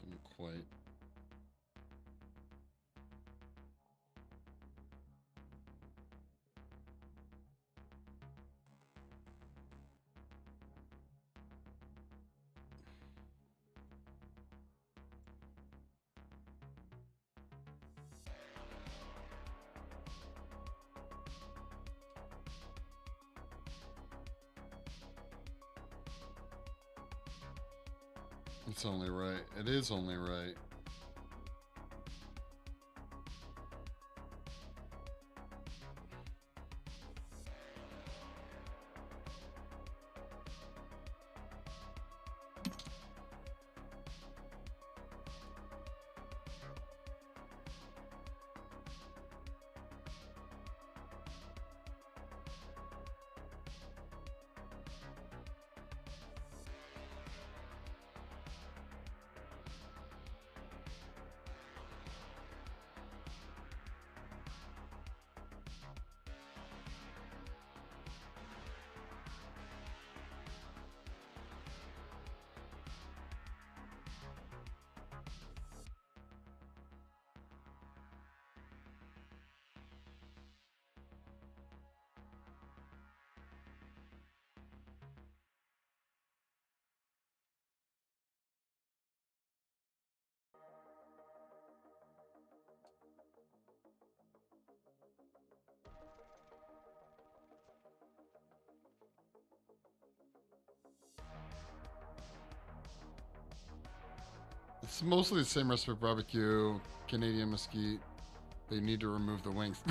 Don't quite. It's only right. It is only right. It's mostly the same recipe for barbecue, Canadian mesquite. They need to remove the wings.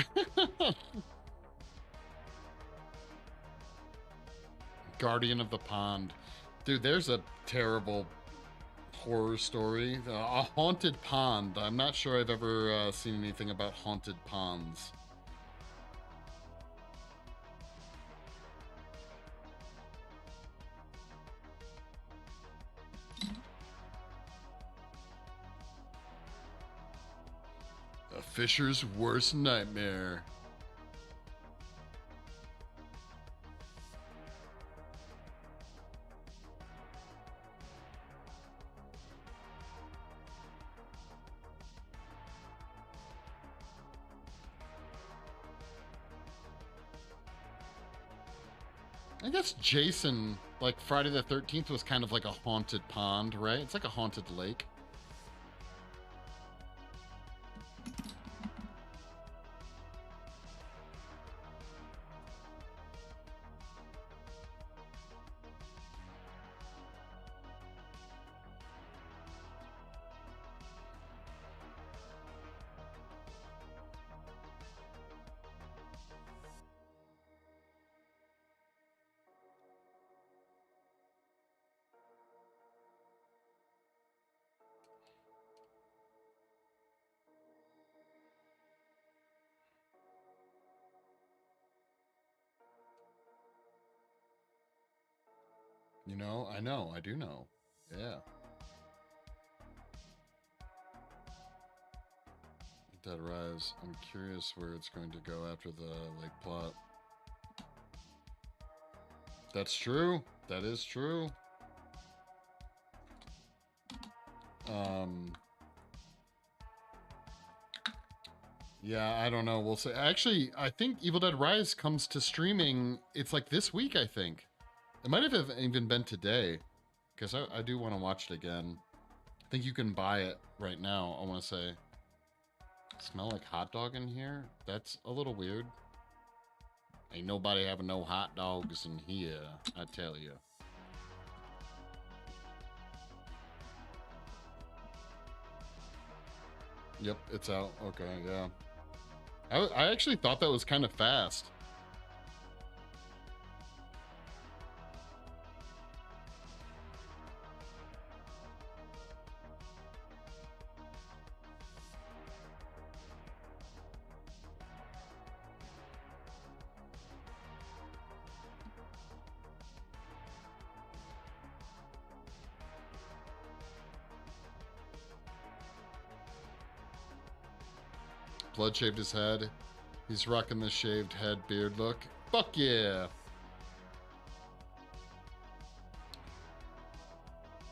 Guardian of the Pond. Dude, there's a terrible horror story. A haunted pond. I'm not sure I've ever seen anything about haunted ponds. A fisher's worst nightmare. I guess Jason, like Friday the 13th, was kind of like a haunted pond, right? It's like a haunted lake. You know, I do know. Yeah. Dead Rise. I'm curious where it's going to go after the lake plot. That's true. That is true. Yeah, I don't know. We'll say. Actually, I think Evil Dead Rise comes to streaming. It's like this week, I think. It might have even been today, because I do want to watch it again. I think you can buy it right now, I want to say. Smell like hot dog in here? That's a little weird. Ain't nobody having no hot dogs in here, I tell you. Yep, it's out. Okay, yeah. I actually thought that was kind of fast. Blood shaved his head. He's rocking the shaved head beard look. Fuck yeah!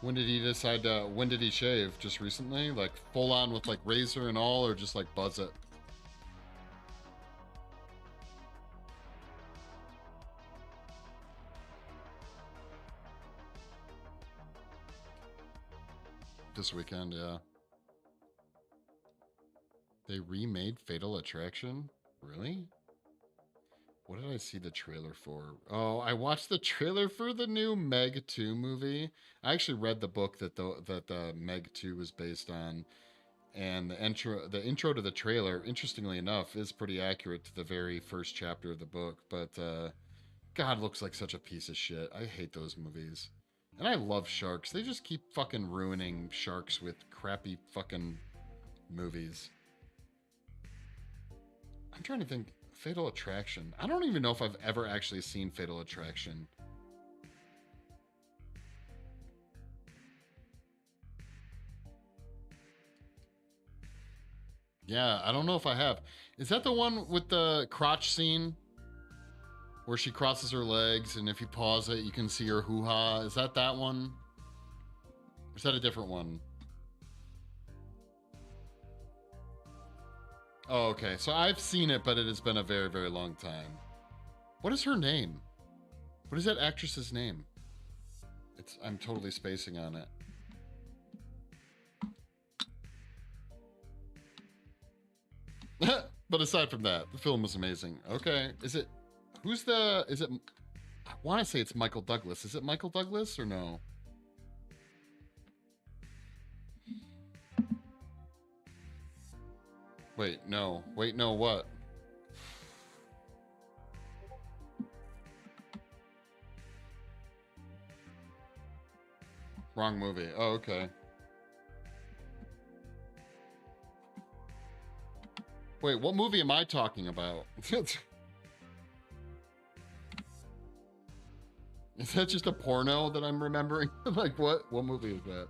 When did he decide to, when did he shave? Just recently? Like full on with like razor and all, or just like buzz it? This weekend, yeah. They remade Fatal Attraction? Really? What did I see the trailer for? Oh, I watched the trailer for the new Meg 2 movie. I actually read the book that the Meg 2 was based on, and the intro to the trailer, interestingly enough, is pretty accurate to the very first chapter of the book. But God, looks like such a piece of shit. I hate those movies. And I love sharks. They just keep fucking ruining sharks with crappy fucking movies. I'm trying to think. Fatal Attraction. I don't even know if I've ever actually seen Fatal Attraction. Yeah, I don't know if I have. Is that the one with the crotch scene? Where she crosses her legs, and if you pause it, you can see her hoo-ha. Is that one? Or is that a different one? Oh, okay. So I've seen it, but it has been a very, very long time. What is her name? What is that actress's name? I'm totally spacing on it. But aside from that, the film was amazing. Okay. Is it I want to say it's Michael Douglas. Is it Michael Douglas or no? Wait, no, what? Wrong movie. Oh, okay. Wait, what movie am I talking about? Is that just a porno that I'm remembering? Like, what movie is that?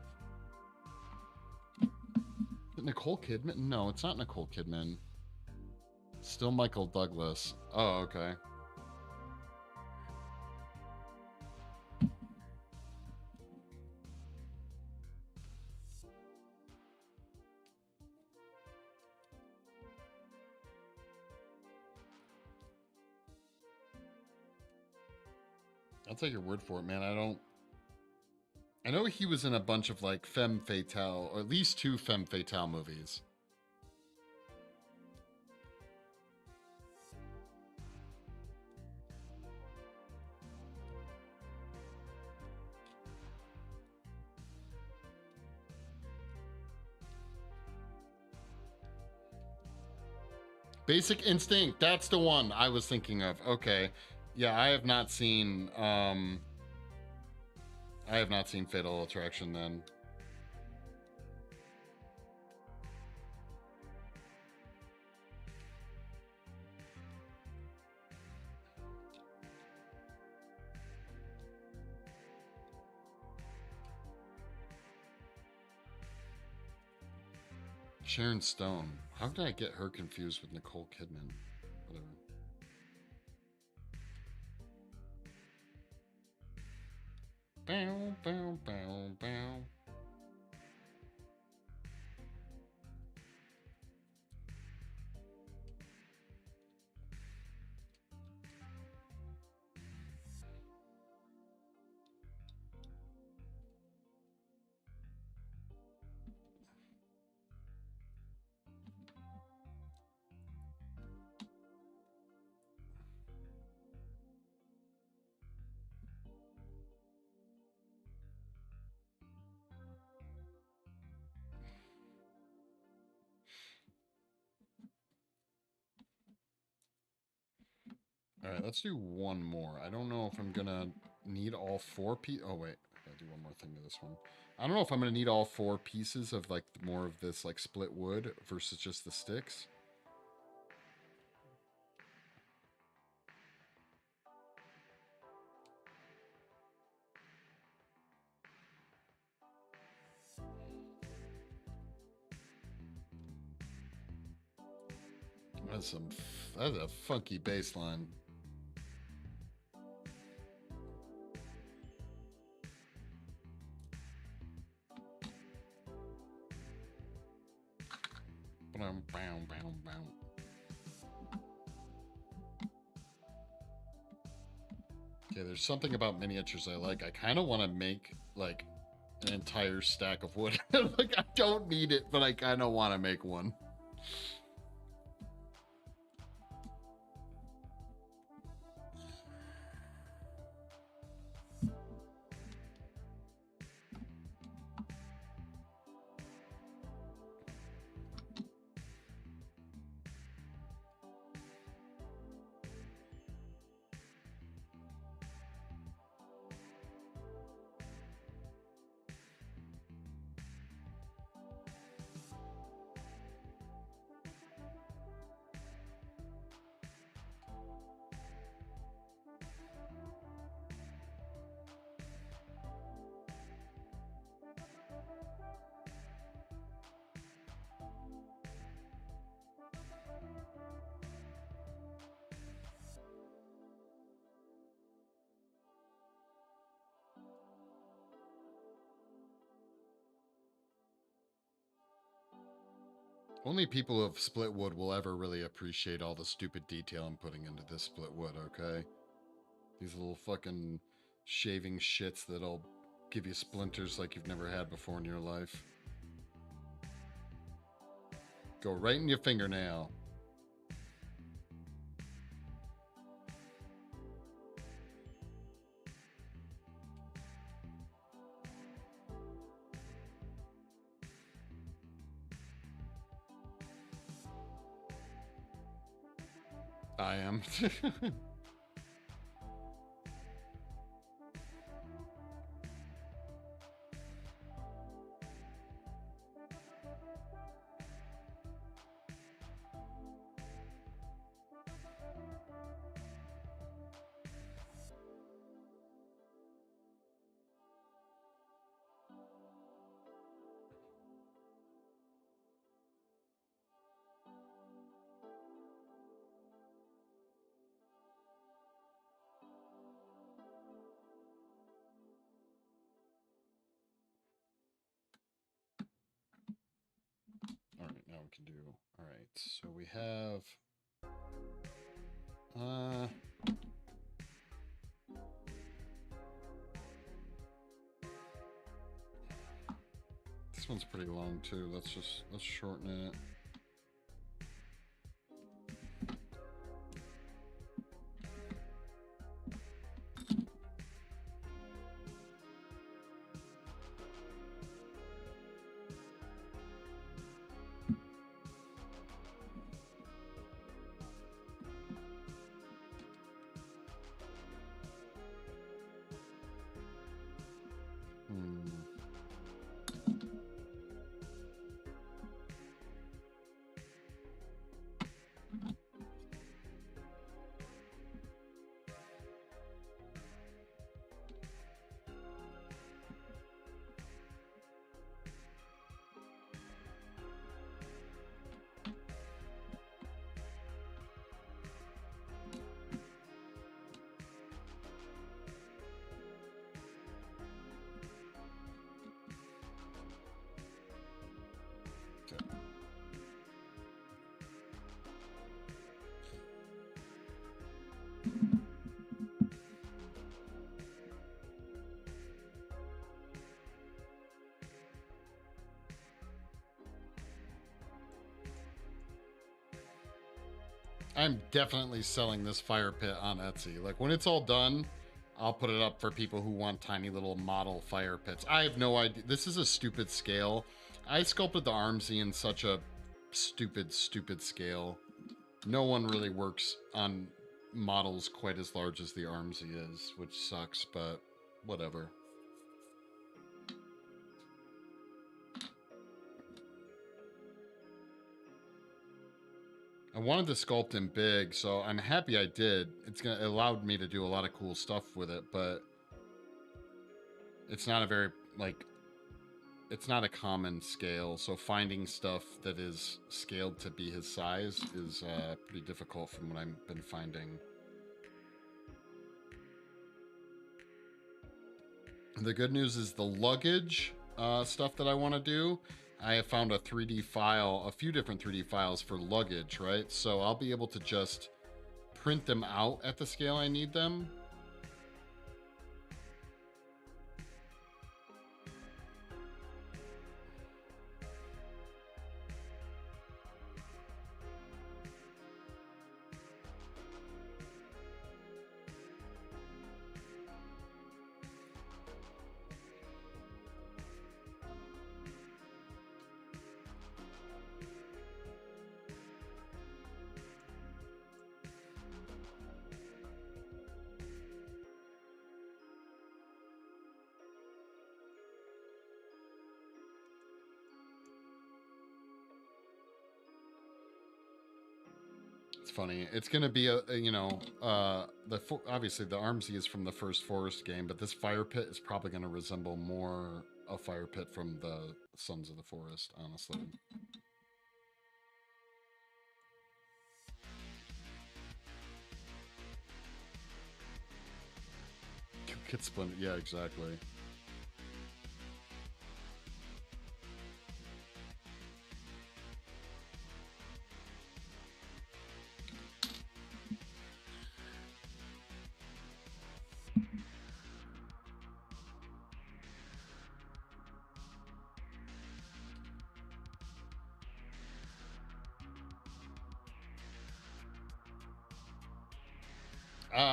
Nicole Kidman? No, it's not Nicole Kidman. Still Michael Douglas. Oh, okay. I'll take your word for it, man. I know he was in a bunch of like femme fatale, or at least 2 femme fatale movies. Basic Instinct, that's the one I was thinking of. Okay. Yeah, I have not seen Fatal Attraction then. Sharon Stone. How did I get her confused with Nicole Kidman? Whatever. Bow, bow, bow, bow. All right, let's do one more. I don't know if I'm gonna need all 4 pieces. Oh wait, I gotta do one more thing to this one. I don't know if I'm gonna need all 4 pieces of like more of this like split wood versus just the sticks. That's a funky bass line. Okay, there's something about miniatures I like. I kind of want to make like an entire stack of wood. Like I don't need it, but I kind of want to make one. Only people who have split wood will ever really appreciate all the stupid detail I'm putting into this split wood, okay? These little fucking shaving shits that'll give you splinters like you've never had before in your life. Go right in your fingernail. I am. All right, now we can do. All right, so we have. This one's pretty long too. Let's shorten it. I'm definitely selling this fire pit on Etsy. Like when it's all done, I'll put it up for people who want tiny little model fire pits. I have no idea. This is a stupid scale. I sculpted the Armsy in such a stupid scale. No one really works on model's quite as large as the Armsy is, which sucks, but whatever. I wanted to sculpt him big, so I'm happy I did. It allowed me to do a lot of cool stuff with it, but it's not a very, like, it's not a common scale, so finding stuff that is scaled to be his size is pretty difficult from what I've been finding. The good news is the luggage stuff that I want to do, I have found a 3D file, a few different 3D files for luggage, right? So I'll be able to just print them out at the scale I need them. It's funny. It's going to be obviously the Armsy is from the first Forest game, but this Firepit is probably going to resemble more a Firepit from the Sons of the Forest, honestly. Get splendid. Yeah, exactly.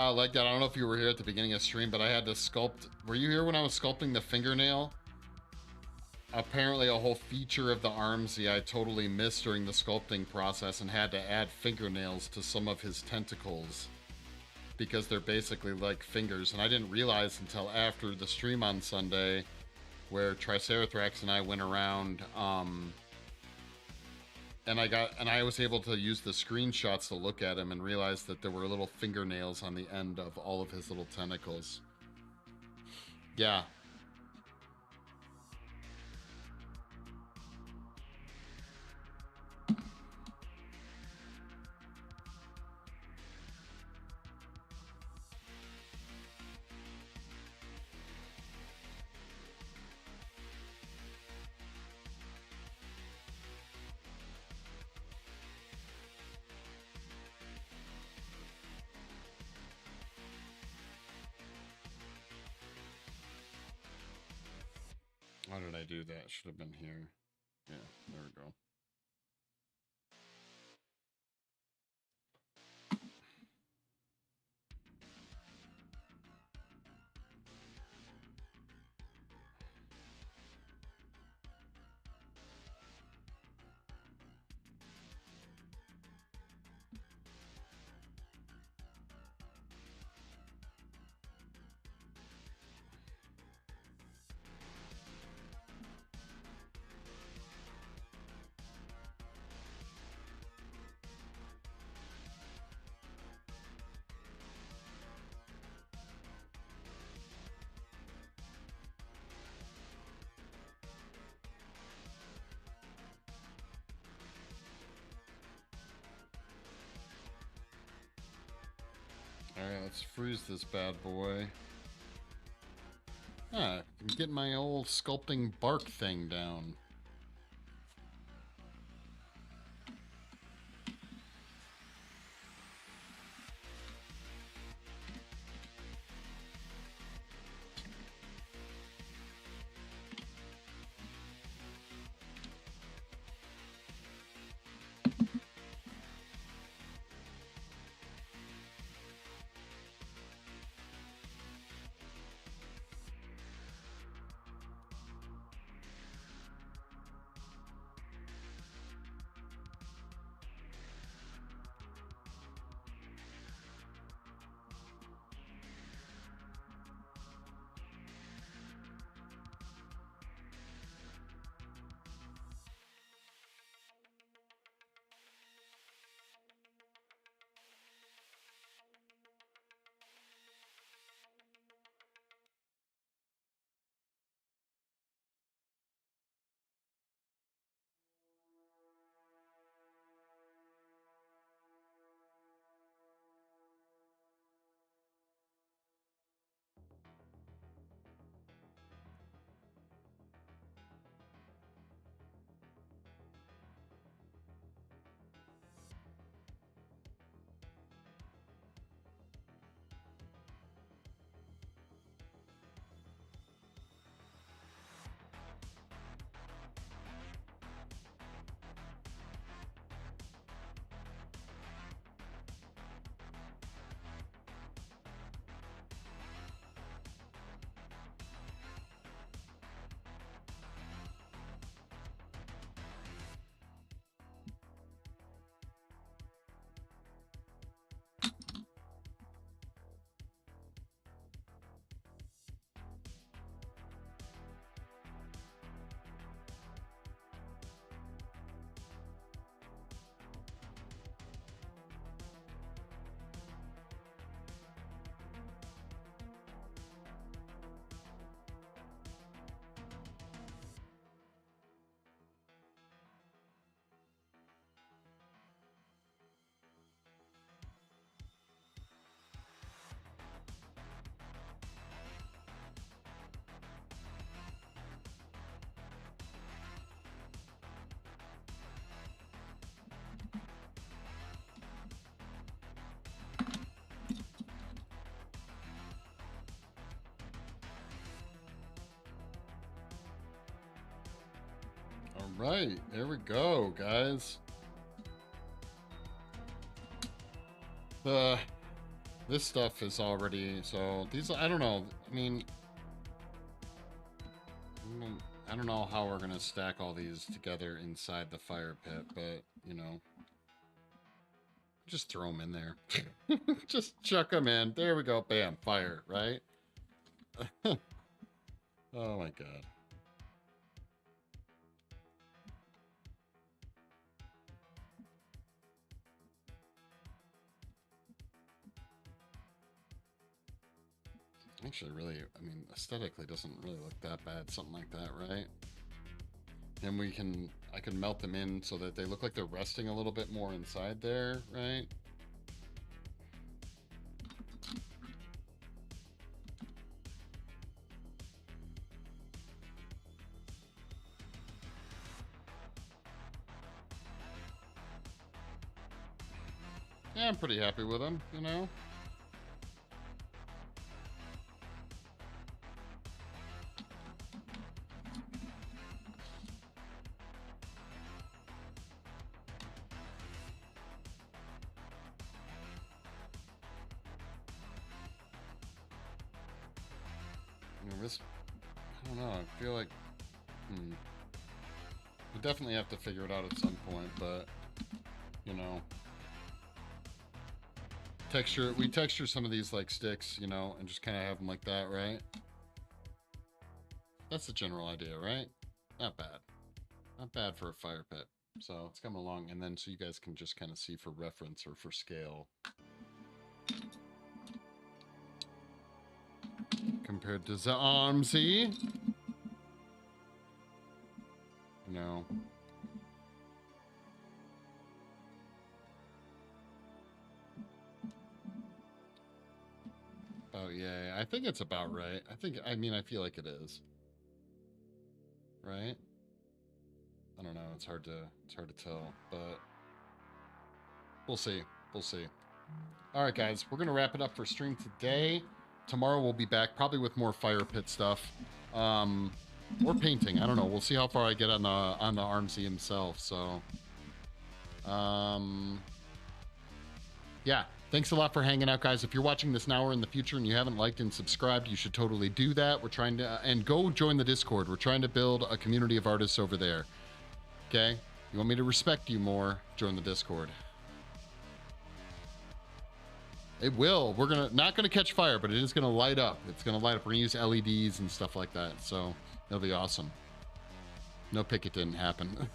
Like that. I don't know if you were here at the beginning of stream, but I had to sculpt. Were you here when I was sculpting the fingernail? Apparently a whole feature of the Armsy I totally missed during the sculpting process and had to add fingernails to some of his tentacles because they're basically like fingers. And I didn't realize until after the stream on Sunday where Triceratops and I went around and I was able to use the screenshots to look at him and realize that there were little fingernails on the end of all of his little tentacles. Yeah. How did I do that? Should have been here. Yeah, there we go. Alright, let's freeze this bad boy. Ah, I'm getting my old sculpting bark thing down. right, there we go, guys. This stuff is already, so these, I don't know, I mean, I don't know how we're gonna stack all these together inside the fire pit, but, you know, just throw them in there. Just chuck them in. There we go. Bam, fire, right? Oh my god. Actually, really, I mean, aesthetically doesn't really look that bad, something like that, right? And I can melt them in so that they look like they're resting a little bit more inside there, right? Yeah, I'm pretty happy with them, you know? This, I don't know, I feel like, we definitely have to figure it out at some point, but, you know, we texture some of these like sticks, you know, and just kind of have them like that, right? That's the general idea, right? Not bad. Not bad for a fire pit. So it's coming along, and then so you guys can just kind of see for reference or for scale. Compared to the Armsy. No. Oh yeah, I think it's about right. I mean, I feel like it is. Right? I don't know, it's hard to tell, but we'll see. We'll see. All right, guys, we're going to wrap it up for stream today. Tomorrow we'll be back, probably with more fire pit stuff, or painting. I don't know. We'll see how far I get on the Armsy himself. So, yeah. Thanks a lot for hanging out, guys. If you're watching this now or in the future and you haven't liked and subscribed, you should totally do that. We're trying to, and go join the Discord. We're trying to build a community of artists over there. Okay? You want me to respect you more? Join the Discord. It will. We're not gonna catch fire, but it is gonna light up. It's gonna light up. We're gonna use LEDs and stuff like that, so it'll be awesome. No pick, it didn't happen.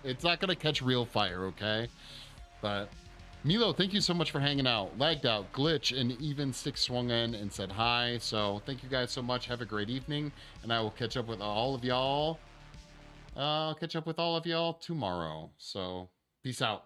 It's not gonna catch real fire, okay? But Milo, thank you so much for hanging out. Lagged out, glitch, and even stick swung in and said hi. So thank you guys so much. Have a great evening, and I will catch up with all of y'all. I'll catch up with all of y'all tomorrow. So peace out.